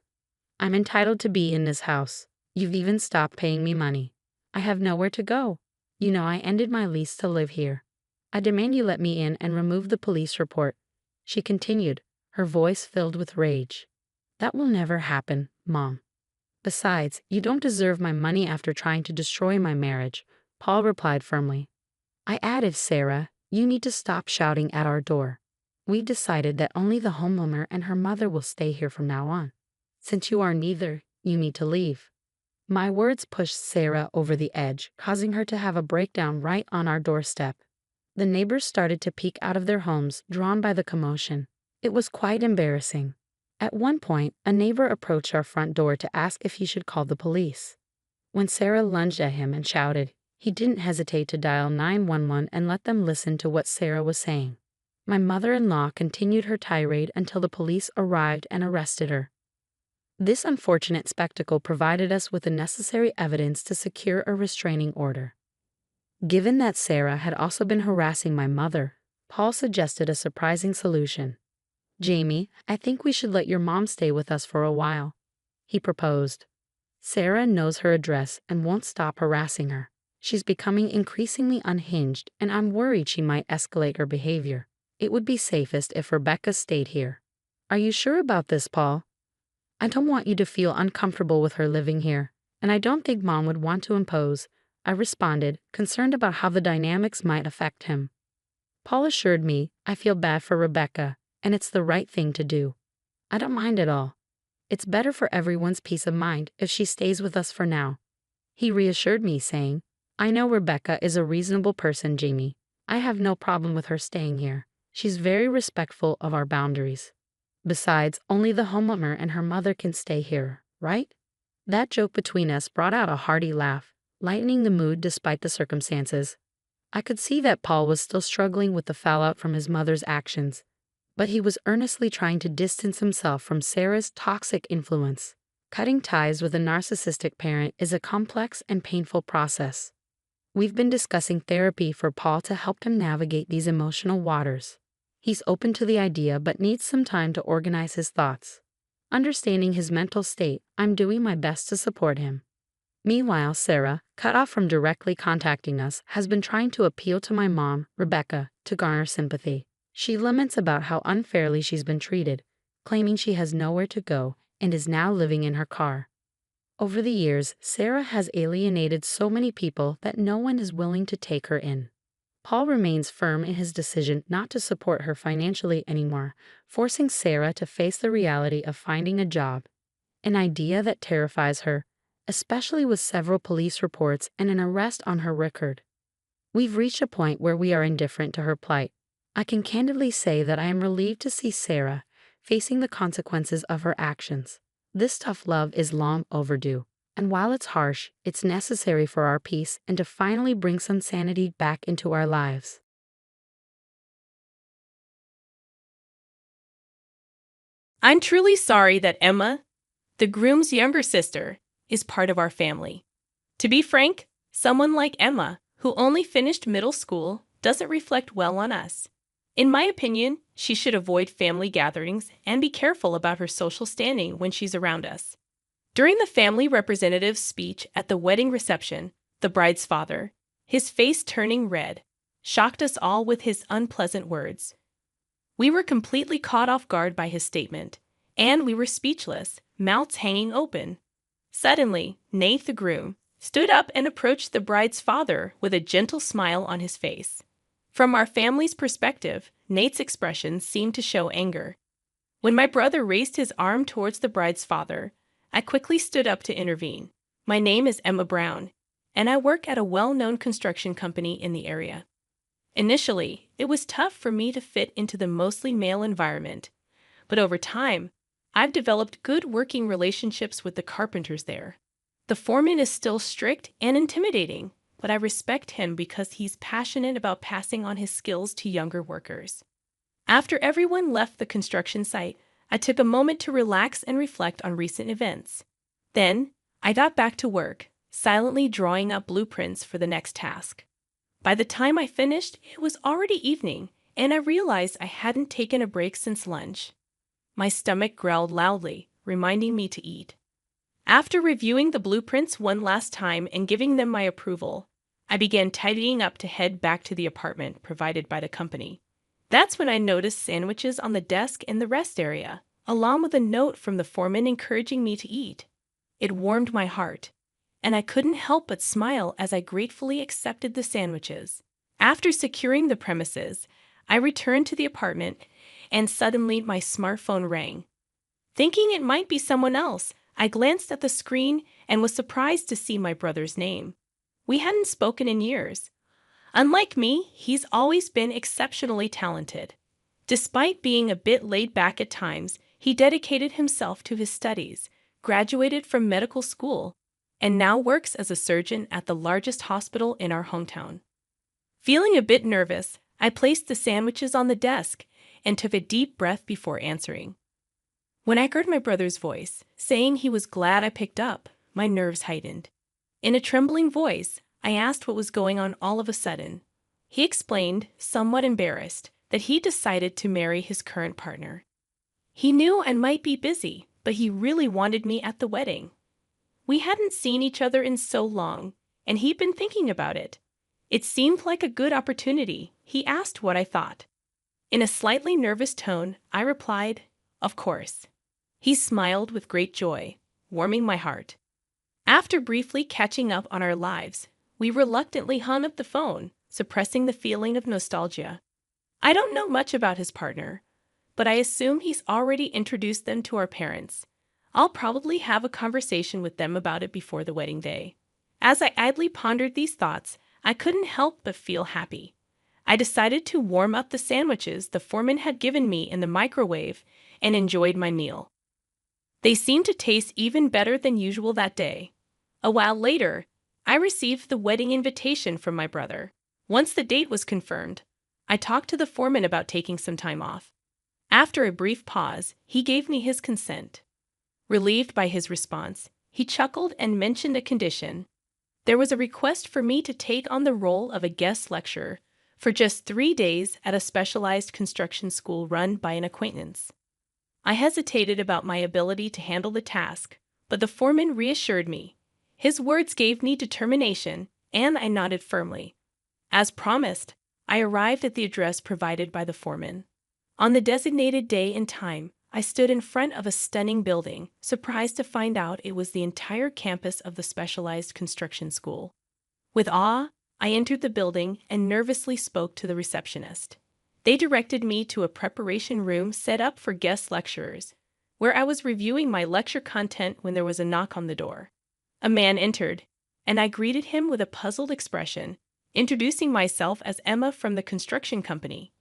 I'm entitled to be in this house. You've even stopped paying me money. I have nowhere to go. You know I ended my lease to live here. I demand you let me in and remove the police report. She continued, her voice filled with rage. "That will never happen, Mom. Besides, you don't deserve my money after trying to destroy my marriage," Paul replied firmly. I added, "Sarah, you need to stop shouting at our door. We've decided that only the homeowner and her mother will stay here from now on. Since you are neither, you need to leave." My words pushed Sarah over the edge, causing her to have a breakdown right on our doorstep. The neighbors started to peek out of their homes, drawn by the commotion. It was quite embarrassing. At one point, a neighbor approached our front door to ask if he should call the police. When Sarah lunged at him and shouted, he didn't hesitate to dial 911 and let them listen to what Sarah was saying. My mother-in-law continued her tirade until the police arrived and arrested her. This unfortunate spectacle provided us with the necessary evidence to secure a restraining order. Given that Sarah had also been harassing my mother, Paul suggested a surprising solution. "Jamie, I think we should let your mom stay with us for a while," he proposed. "Sarah knows her address and won't stop harassing her. She's becoming increasingly unhinged, and I'm worried she might escalate her behavior. It would be safest if Rebecca stayed here." "Are you sure about this, Paul?" "I don't want you to feel uncomfortable with her living here, and I don't think Mom would want to impose," I responded, concerned about how the dynamics might affect him. Paul assured me, "I feel bad for Rebecca, and it's the right thing to do. I don't mind at all. It's better for everyone's peace of mind if she stays with us for now." He reassured me, saying, "I know Rebecca is a reasonable person, Jamie. I have no problem with her staying here. She's very respectful of our boundaries. Besides, only the homeowner and her mother can stay here, right?" That joke between us brought out a hearty laugh, lightening the mood despite the circumstances. I could see that Paul was still struggling with the fallout from his mother's actions, but he was earnestly trying to distance himself from Sarah's toxic influence. Cutting ties with a narcissistic parent is a complex and painful process. We've been discussing therapy for Paul to help him navigate these emotional waters. He's open to the idea but needs some time to organize his thoughts. Understanding his mental state, I'm doing my best to support him. Meanwhile, Sarah, cut off from directly contacting us, has been trying to appeal to my mom, Rebecca, to garner sympathy. She laments about how unfairly she's been treated, claiming she has nowhere to go and is now living in her car. Over the years, Sarah has alienated so many people that no one is willing to take her in. Paul remains firm in his decision not to support her financially anymore, forcing Sarah to face the reality of finding a job, an idea that terrifies her, especially with several police reports and an arrest on her record. We've reached a point where we are indifferent to her plight. I can candidly say that I am relieved to see Sarah facing the consequences of her actions. This tough love is long overdue, and while it's harsh, it's necessary for our peace and to finally bring some sanity back into our lives. I'm truly sorry that Emma, the groom's younger sister, is part of our family. To be frank, someone like Emma, who only finished middle school, doesn't reflect well on us. In my opinion, she should avoid family gatherings and be careful about her social standing when she's around us. During the family representative's speech at the wedding reception, the bride's father, his face turning red, shocked us all with his unpleasant words. We were completely caught off guard by his statement, and we were speechless, mouths hanging open. Suddenly, Nate the groom stood up and approached the bride's father with a gentle smile on his face. From our family's perspective, Nate's expression seemed to show anger. When my brother raised his arm towards the bride's father, I quickly stood up to intervene. "My name is Emma Brown, and I work at a well-known construction company in the area." Initially, it was tough for me to fit into the mostly male environment, but over time, I've developed good working relationships with the carpenters there. The foreman is still strict and intimidating, but I respect him because he's passionate about passing on his skills to younger workers. After everyone left the construction site, I took a moment to relax and reflect on recent events. Then, I got back to work, silently drawing up blueprints for the next task. By the time I finished, it was already evening, and I realized I hadn't taken a break since lunch. My stomach growled loudly, reminding me to eat. After reviewing the blueprints one last time and giving them my approval, I began tidying up to head back to the apartment provided by the company. That's when I noticed sandwiches on the desk in the rest area, along with a note from the foreman encouraging me to eat. It warmed my heart, and I couldn't help but smile as I gratefully accepted the sandwiches. After securing the premises, I returned to the apartment, and suddenly my smartphone rang. Thinking it might be someone else, I glanced at the screen and was surprised to see my brother's name. We hadn't spoken in years. Unlike me, he's always been exceptionally talented. Despite being a bit laid back at times, he dedicated himself to his studies, graduated from medical school, and now works as a surgeon at the largest hospital in our hometown. Feeling a bit nervous, I placed the sandwiches on the desk and took a deep breath before answering. When I heard my brother's voice, saying he was glad I picked up, my nerves heightened. In a trembling voice, I asked what was going on all of a sudden. He explained, somewhat embarrassed, that he decided to marry his current partner. He knew I might be busy, but he really wanted me at the wedding. We hadn't seen each other in so long, and he'd been thinking about it. It seemed like a good opportunity. He asked what I thought. In a slightly nervous tone, I replied, "Of course." He smiled with great joy, warming my heart. After briefly catching up on our lives, we reluctantly hung up the phone, suppressing the feeling of nostalgia. I don't know much about his partner, but I assume he's already introduced them to our parents. I'll probably have a conversation with them about it before the wedding day. As I idly pondered these thoughts, I couldn't help but feel happy. I decided to warm up the sandwiches the foreman had given me in the microwave and enjoyed my meal. They seemed to taste even better than usual that day. A while later, I received the wedding invitation from my brother. Once the date was confirmed, I talked to the foreman about taking some time off. After a brief pause, he gave me his consent. Relieved by his response, he chuckled and mentioned a condition. There was a request for me to take on the role of a guest lecturer for just 3 days at a specialized construction school run by an acquaintance. I hesitated about my ability to handle the task, but the foreman reassured me. His words gave me determination, and I nodded firmly. As promised, I arrived at the address provided by the foreman. On the designated day and time, I stood in front of a stunning building, surprised to find out it was the entire campus of the specialized construction school. With awe, I entered the building and nervously spoke to the receptionist. They directed me to a preparation room set up for guest lecturers, where I was reviewing my lecture content when there was a knock on the door. A man entered, and I greeted him with a puzzled expression, introducing myself as Emma from the construction company.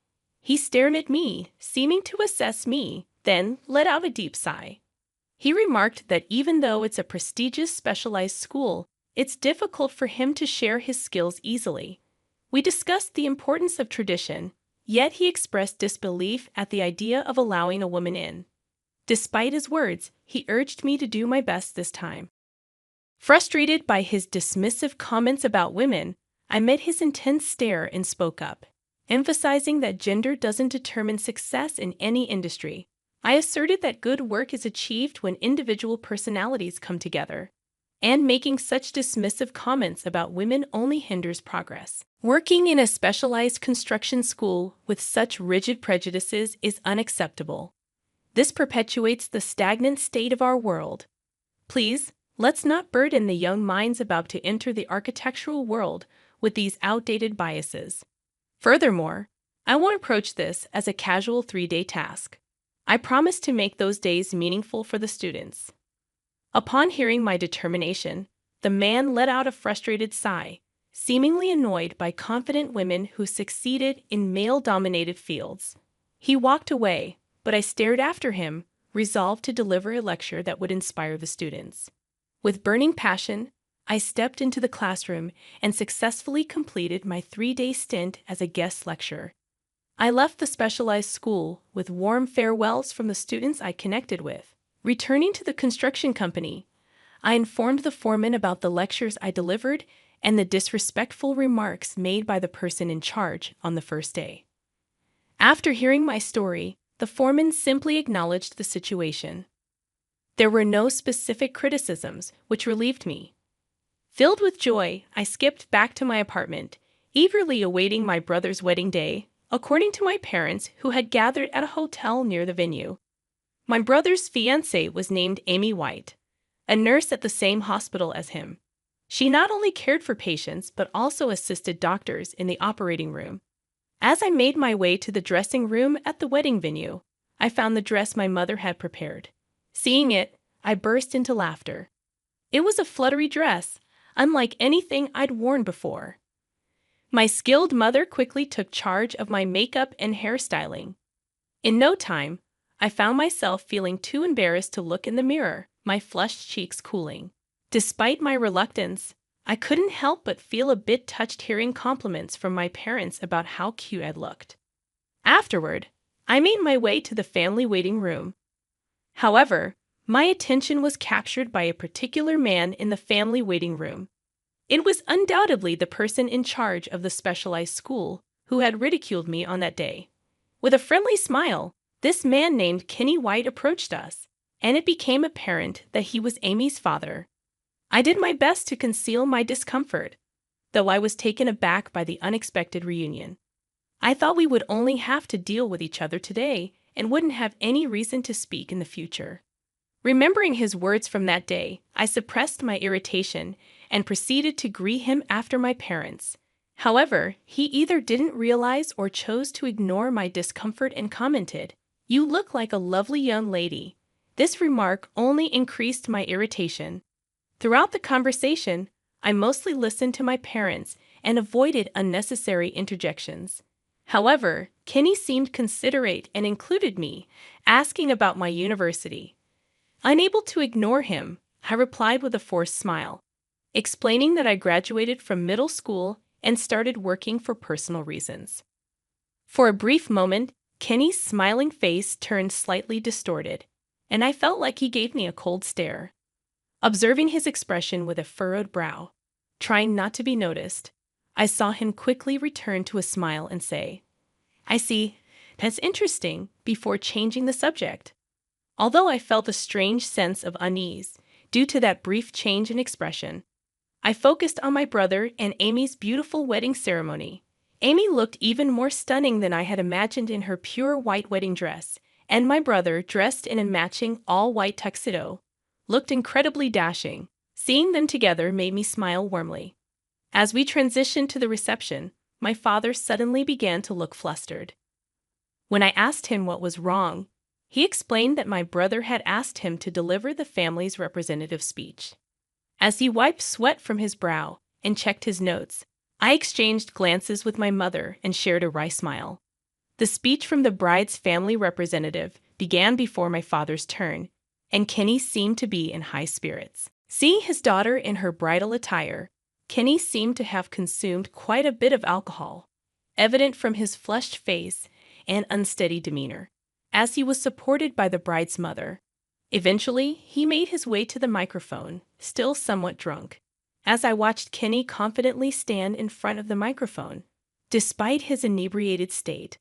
He stared at me, seeming to assess me, then let out a deep sigh. He remarked that even though it's a prestigious specialized school, it's difficult for him to share his skills easily. We discussed the importance of tradition, yet he expressed disbelief at the idea of allowing a woman in. Despite his words, he urged me to do my best this time. Frustrated by his dismissive comments about women, I met his intense stare and spoke up. Emphasizing that gender doesn't determine success in any industry, I asserted that good work is achieved when individual personalities come together, and making such dismissive comments about women only hinders progress. Working in a specialized construction school with such rigid prejudices is unacceptable. This perpetuates the stagnant state of our world. Please, let's not burden the young minds about to enter the architectural world with these outdated biases. Furthermore, I won't approach this as a casual 3-day task. I promise to make those days meaningful for the students. Upon hearing my determination, the man let out a frustrated sigh, seemingly annoyed by confident women who succeeded in male-dominated fields. He walked away, but I stared after him, resolved to deliver a lecture that would inspire the students. With burning passion, I stepped into the classroom and successfully completed my 3-day stint as a guest lecturer. I left the specialized school with warm farewells from the students I connected with. Returning to the construction company, I informed the foreman about the lectures I delivered and the disrespectful remarks made by the person in charge on the first day. After hearing my story, the foreman simply acknowledged the situation. There were no specific criticisms, which relieved me. Filled with joy, I skipped back to my apartment, eagerly awaiting my brother's wedding day. according to my parents who had gathered at a hotel near the venue. My brother's fiancée was named Amy White, a nurse at the same hospital as him. She not only cared for patients but also assisted doctors in the operating room. As I made my way to the dressing room at the wedding venue, I found the dress my mother had prepared. Seeing it, I burst into laughter. It was a fluttery dress, unlike anything I'd worn before. My skilled mother quickly took charge of my makeup and hairstyling. In no time, I found myself feeling too embarrassed to look in the mirror, my flushed cheeks cooling. Despite my reluctance, I couldn't help but feel a bit touched hearing compliments from my parents about how cute I'd looked. Afterward, I made my way to the family waiting room. However, my attention was captured by a particular man in the family waiting room. It was undoubtedly the person in charge of the specialized school who had ridiculed me on that day. With a friendly smile, this man named Kenny White approached us, and it became apparent that he was Amy's father. I did my best to conceal my discomfort, though I was taken aback by the unexpected reunion. I thought we would only have to deal with each other today and wouldn't have any reason to speak in the future. Remembering his words from that day, I suppressed my irritation and proceeded to greet him after my parents. However, he either didn't realize or chose to ignore my discomfort and commented, "You look like a lovely young lady." This remark only increased my irritation. Throughout the conversation, I mostly listened to my parents and avoided unnecessary interjections. However, Kenny seemed considerate and included me, asking about my university. Unable to ignore him, I replied with a forced smile, explaining that I graduated from middle school and started working for personal reasons. For a brief moment, Kenny's smiling face turned slightly distorted, and I felt like he gave me a cold stare. Observing his expression with a furrowed brow, trying not to be noticed, I saw him quickly return to a smile and say, "I see, that's interesting," before changing the subject. Although I felt a strange sense of unease due to that brief change in expression, I focused on my brother and Amy's beautiful wedding ceremony. Amy looked even more stunning than I had imagined in her pure white wedding dress, and my brother, dressed in a matching all-white tuxedo, looked incredibly dashing. Seeing them together made me smile warmly. As we transitioned to the reception, my father suddenly began to look flustered. When I asked him what was wrong, he explained that my brother had asked him to deliver the family's representative speech. As he wiped sweat from his brow and checked his notes, I exchanged glances with my mother and shared a wry smile. The speech from the bride's family representative began before my father's turn, and Kenny seemed to be in high spirits. Seeing his daughter in her bridal attire, Kenny seemed to have consumed quite a bit of alcohol, evident from his flushed face and unsteady demeanor, as he was supported by the bride's mother. Eventually, he made his way to the microphone, still somewhat drunk. As I watched Kenny confidently stand in front of the microphone, despite his inebriated state,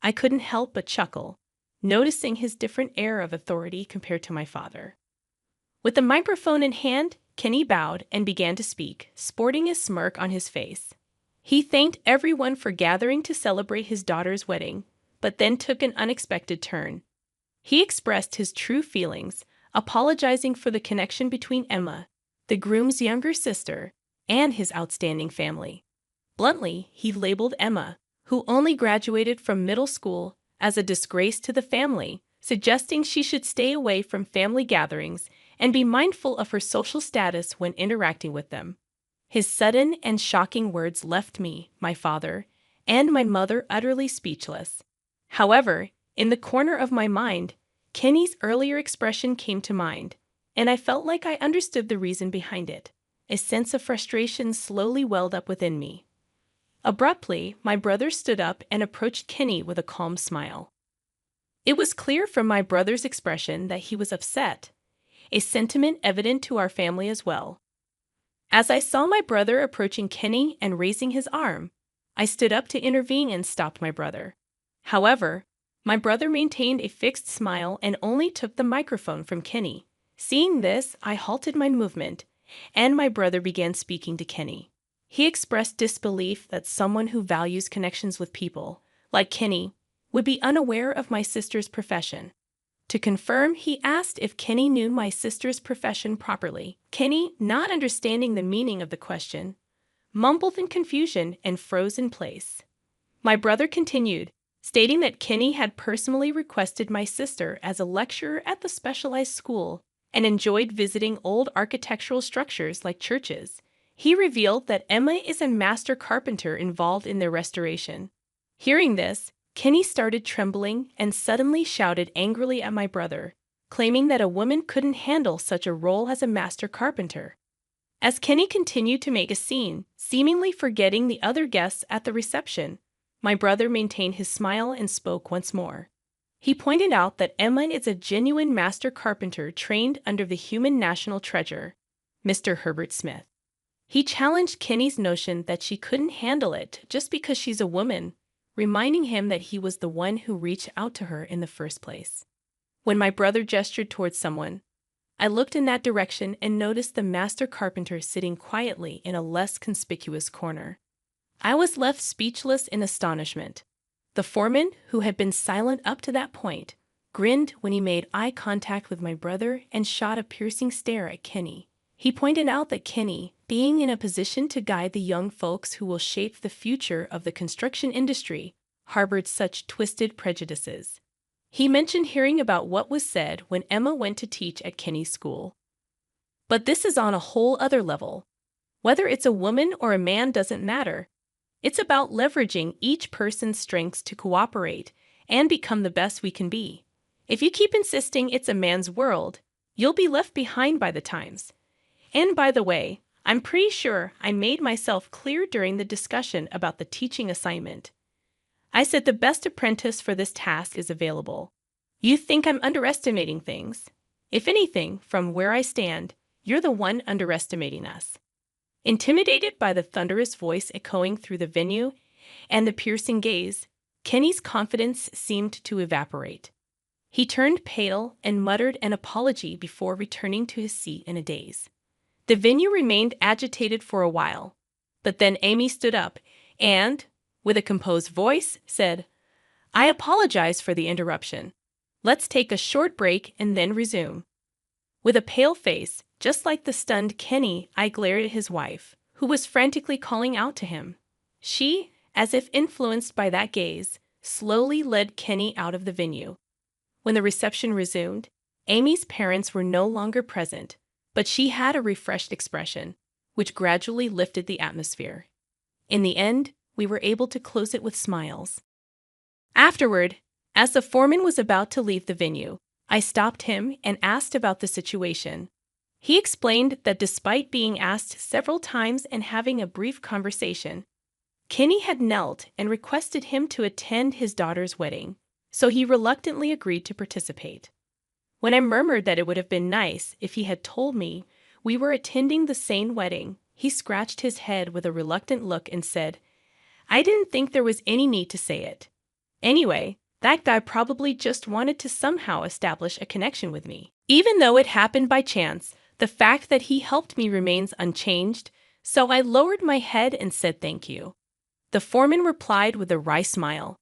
I couldn't help but chuckle, noticing his different air of authority compared to my father. With the microphone in hand, Kenny bowed and began to speak, sporting a smirk on his face. He thanked everyone for gathering to celebrate his daughter's wedding, but then took an unexpected turn. He expressed his true feelings, apologizing for the connection between Emma, the groom's younger sister, and his outstanding family. Bluntly, he labeled Emma, who only graduated from middle school, as a disgrace to the family, suggesting she should stay away from family gatherings and be mindful of her social status when interacting with them. His sudden and shocking words left me, my father, and my mother utterly speechless. However, in the corner of my mind, Kenny's earlier expression came to mind, and I felt like I understood the reason behind it. A sense of frustration slowly welled up within me. Abruptly, my brother stood up and approached Kenny with a calm smile. It was clear from my brother's expression that he was upset, a sentiment evident to our family as well. As I saw my brother approaching Kenny and raising his arm, I stood up to intervene and stopped my brother. However, my brother maintained a fixed smile and only took the microphone from Kenny. Seeing this, I halted my movement, and my brother began speaking to Kenny. He expressed disbelief that someone who values connections with people, like Kenny, would be unaware of my sister's profession. To confirm, he asked if Kenny knew my sister's profession properly. Kenny, not understanding the meaning of the question, mumbled in confusion and froze in place. My brother continued, stating that Kenny had personally requested my sister as a lecturer at the specialized school and enjoyed visiting old architectural structures like churches. He revealed that Emma is a master carpenter involved in their restoration. Hearing this, Kenny started trembling and suddenly shouted angrily at my brother, claiming that a woman couldn't handle such a role as a master carpenter. As Kenny continued to make a scene, seemingly forgetting the other guests at the reception, my brother maintained his smile and spoke once more. He pointed out that Emma is a genuine master carpenter trained under the human national treasure, Mr. Herbert Smith. He challenged Kenny's notion that she couldn't handle it just because she's a woman, reminding him that he was the one who reached out to her in the first place. When my brother gestured towards someone, I looked in that direction and noticed the master carpenter sitting quietly in a less conspicuous corner. I was left speechless in astonishment. The foreman, who had been silent up to that point, grinned when he made eye contact with my brother and shot a piercing stare at Kenny. He pointed out that Kenny, being in a position to guide the young folks who will shape the future of the construction industry, harbored such twisted prejudices. He mentioned hearing about what was said when Emma went to teach at Kenny's school. But this is on a whole other level. Whether it's a woman or a man doesn't matter. It's about leveraging each person's strengths to cooperate and become the best we can be. If you keep insisting it's a man's world, you'll be left behind by the times. And by the way, I'm pretty sure I made myself clear during the discussion about the teaching assignment. I said the best apprentice for this task is available. You think I'm underestimating things. If anything, from where I stand, you're the one underestimating us. Intimidated by the thunderous voice echoing through the venue and the piercing gaze, Kenny's confidence seemed to evaporate. He turned pale and muttered an apology before returning to his seat in a daze. The venue remained agitated for a while, but then Amy stood up and, with a composed voice, said, "I apologize for the interruption. Let's take a short break and then resume." With a pale face, just like the stunned Kenny, I glared at his wife, who was frantically calling out to him. She, as if influenced by that gaze, slowly led Kenny out of the venue. When the reception resumed, Amy's parents were no longer present, but she had a refreshed expression, which gradually lifted the atmosphere. In the end, we were able to close it with smiles. Afterward, as the foreman was about to leave the venue, I stopped him and asked about the situation. He explained that despite being asked several times and having a brief conversation, Kenny had knelt and requested him to attend his daughter's wedding, so he reluctantly agreed to participate. When I murmured that it would have been nice if he had told me we were attending the same wedding, he scratched his head with a reluctant look and said, "I didn't think there was any need to say it. Anyway, that guy probably just wanted to somehow establish a connection with me. Even though it happened by chance, the fact that he helped me remains unchanged, so I lowered my head and said thank you." The foreman replied with a wry smile.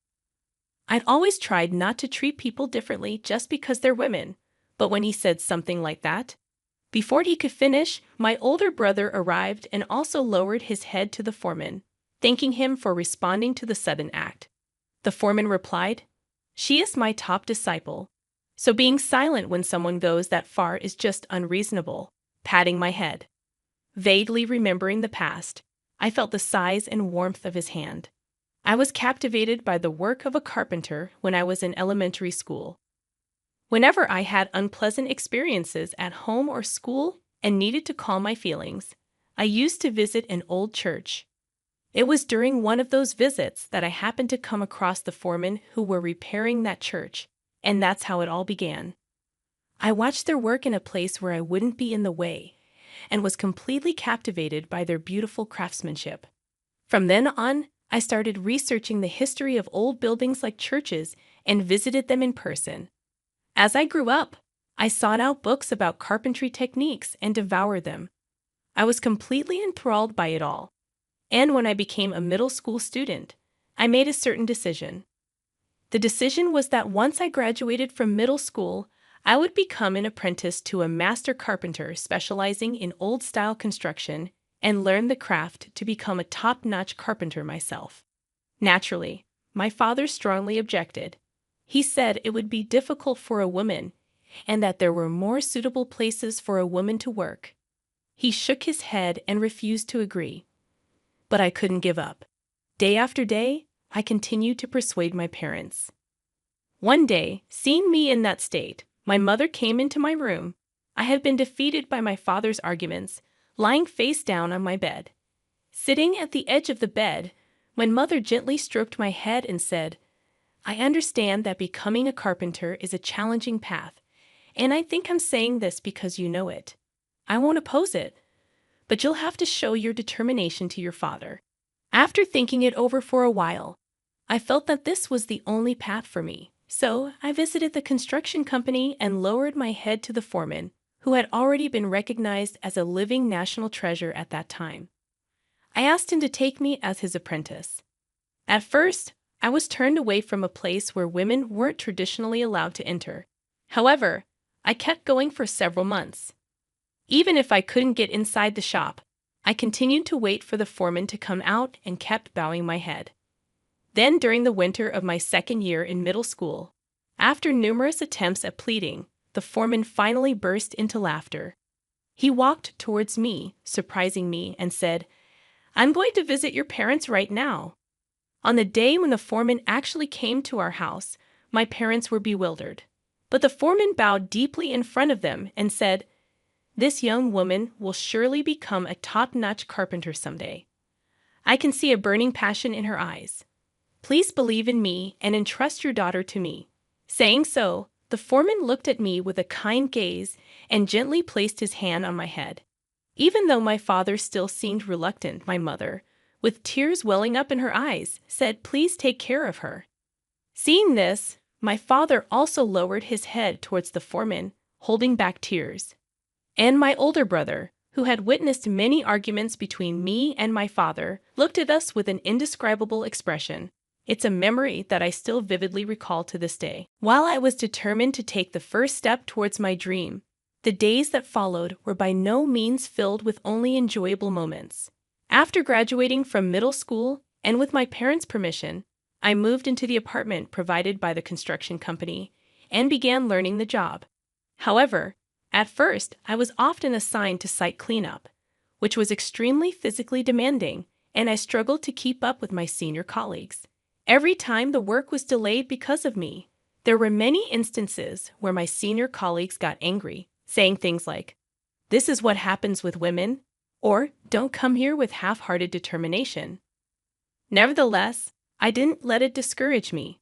I'd always tried not to treat people differently just because they're women, but when he said something like that, before he could finish, my older brother arrived and also lowered his head to the foreman, thanking him for responding to the sudden act. The foreman replied, "She is my top disciple, so being silent when someone goes that far is just unreasonable," patting my head. Vaguely remembering the past, I felt the size and warmth of his hand. I was captivated by the work of a carpenter when I was in elementary school. Whenever I had unpleasant experiences at home or school and needed to calm my feelings, I used to visit an old church. It was during one of those visits that I happened to come across the foremen who were repairing that church, and that's how it all began. I watched their work in a place where I wouldn't be in the way, and was completely captivated by their beautiful craftsmanship. From then on, I started researching the history of old buildings like churches and visited them in person. As I grew up, I sought out books about carpentry techniques and devoured them. I was completely enthralled by it all. And when I became a middle school student, I made a certain decision. The decision was that once I graduated from middle school, I would become an apprentice to a master carpenter specializing in old-style construction and learn the craft to become a top-notch carpenter myself. Naturally, my father strongly objected. He said it would be difficult for a woman and that there were more suitable places for a woman to work. He shook his head and refused to agree. But I couldn't give up. Day after day, I continued to persuade my parents. One day, seeing me in that state, my mother came into my room. I had been defeated by my father's arguments, lying face down on my bed. Sitting at the edge of the bed, my mother gently stroked my head and said, "I understand that becoming a carpenter is a challenging path, and I think I'm saying this because you know it. I won't oppose it, but you'll have to show your determination to your father." After thinking it over for a while, I felt that this was the only path for me. So I visited the construction company and lowered my head to the foreman, who had already been recognized as a living national treasure at that time. I asked him to take me as his apprentice. At first, I was turned away from a place where women weren't traditionally allowed to enter. However, I kept going for several months. Even if I couldn't get inside the shop, I continued to wait for the foreman to come out and kept bowing my head. Then, during the winter of my second year in middle school, after numerous attempts at pleading, the foreman finally burst into laughter. He walked towards me, surprising me, and said, "I'm going to visit your parents right now." On the day when the foreman actually came to our house, my parents were bewildered. But the foreman bowed deeply in front of them and said, "This young woman will surely become a top-notch carpenter someday. I can see a burning passion in her eyes. Please believe in me and entrust your daughter to me." Saying so, the foreman looked at me with a kind gaze and gently placed his hand on my head. Even though my father still seemed reluctant, my mother, with tears welling up in her eyes, said, "Please take care of her." Seeing this, my father also lowered his head towards the foreman, holding back tears. And my older brother, who had witnessed many arguments between me and my father, looked at us with an indescribable expression. It's a memory that I still vividly recall to this day. While I was determined to take the first step towards my dream, the days that followed were by no means filled with only enjoyable moments. After graduating from middle school, and with my parents' permission, I moved into the apartment provided by the construction company and began learning the job. However, at first, I was often assigned to site cleanup, which was extremely physically demanding, and I struggled to keep up with my senior colleagues. Every time the work was delayed because of me, there were many instances where my senior colleagues got angry, saying things like, "This is what happens with women," or "Don't come here with half-hearted determination." Nevertheless, I didn't let it discourage me.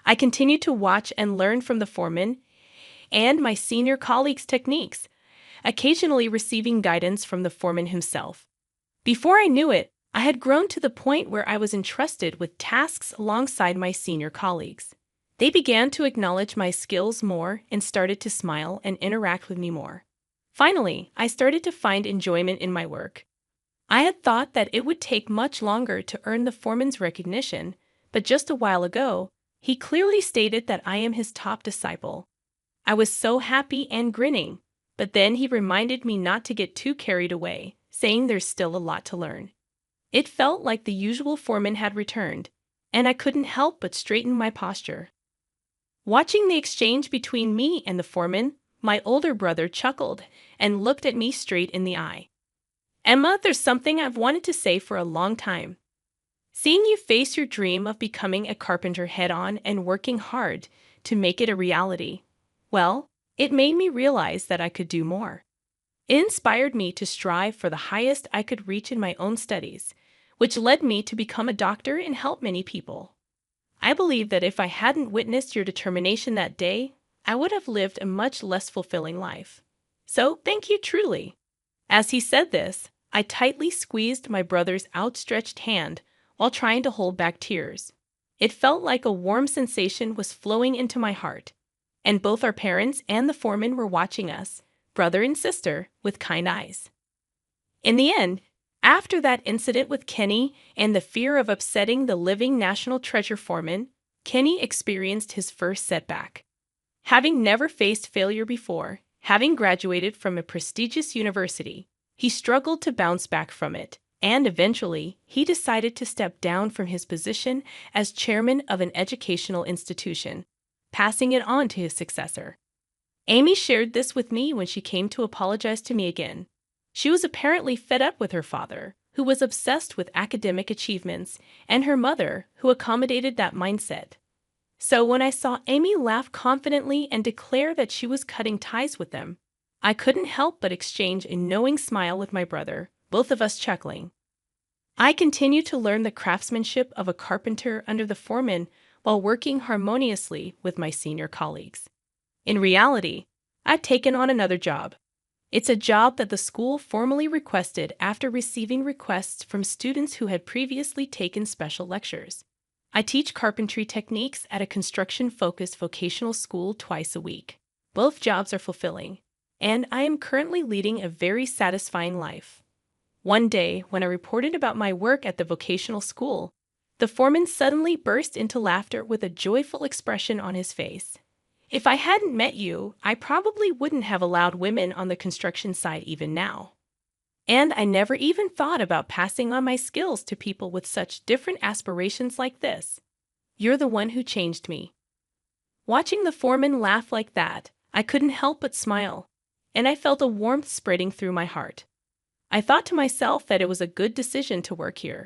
I continued to watch and learn from the foreman and my senior colleagues' techniques, occasionally receiving guidance from the foreman himself. Before I knew it, I had grown to the point where I was entrusted with tasks alongside my senior colleagues. They began to acknowledge my skills more and started to smile and interact with me more. Finally, I started to find enjoyment in my work. I had thought that it would take much longer to earn the foreman's recognition, but just a while ago, he clearly stated that I am his top disciple. I was so happy and grinning, but then he reminded me not to get too carried away, saying there's still a lot to learn. It felt like the usual foreman had returned, and I couldn't help but straighten my posture. Watching the exchange between me and the foreman, my older brother chuckled and looked at me straight in the eye. "Emma, there's something I've wanted to say for a long time. Seeing you face your dream of becoming a carpenter head-on and working hard to make it a reality, well, it made me realize that I could do more. It inspired me to strive for the highest I could reach in my own studies, which led me to become a doctor and help many people. I believe that if I hadn't witnessed your determination that day, I would have lived a much less fulfilling life. So thank you truly." As he said this, I tightly squeezed my brother's outstretched hand while trying to hold back tears. It felt like a warm sensation was flowing into my heart, and both our parents and the foreman were watching us, brother and sister, with kind eyes. In the end, after that incident with Kenny and the fear of upsetting the living national treasure foreman, Kenny experienced his first setback. Having never faced failure before, having graduated from a prestigious university, he struggled to bounce back from it, and eventually, he decided to step down from his position as chairman of an educational institution, passing it on to his successor. Amy shared this with me when she came to apologize to me again. She was apparently fed up with her father, who was obsessed with academic achievements, and her mother, who accommodated that mindset. So when I saw Amy laugh confidently and declare that she was cutting ties with them, I couldn't help but exchange a knowing smile with my brother, both of us chuckling. I continue to learn the craftsmanship of a carpenter under the foreman while working harmoniously with my senior colleagues. In reality, I've taken on another job. It's a job that the school formally requested after receiving requests from students who had previously taken special lectures. I teach carpentry techniques at a construction-focused vocational school twice a week. Both jobs are fulfilling, and I am currently leading a very satisfying life. One day, when I reported about my work at the vocational school, the foreman suddenly burst into laughter with a joyful expression on his face. If I hadn't met you, I probably wouldn't have allowed women on the construction site even now. And I never even thought about passing on my skills to people with such different aspirations like this. You're the one who changed me. Watching the foreman laugh like that, I couldn't help but smile, and I felt a warmth spreading through my heart. I thought to myself that it was a good decision to work here.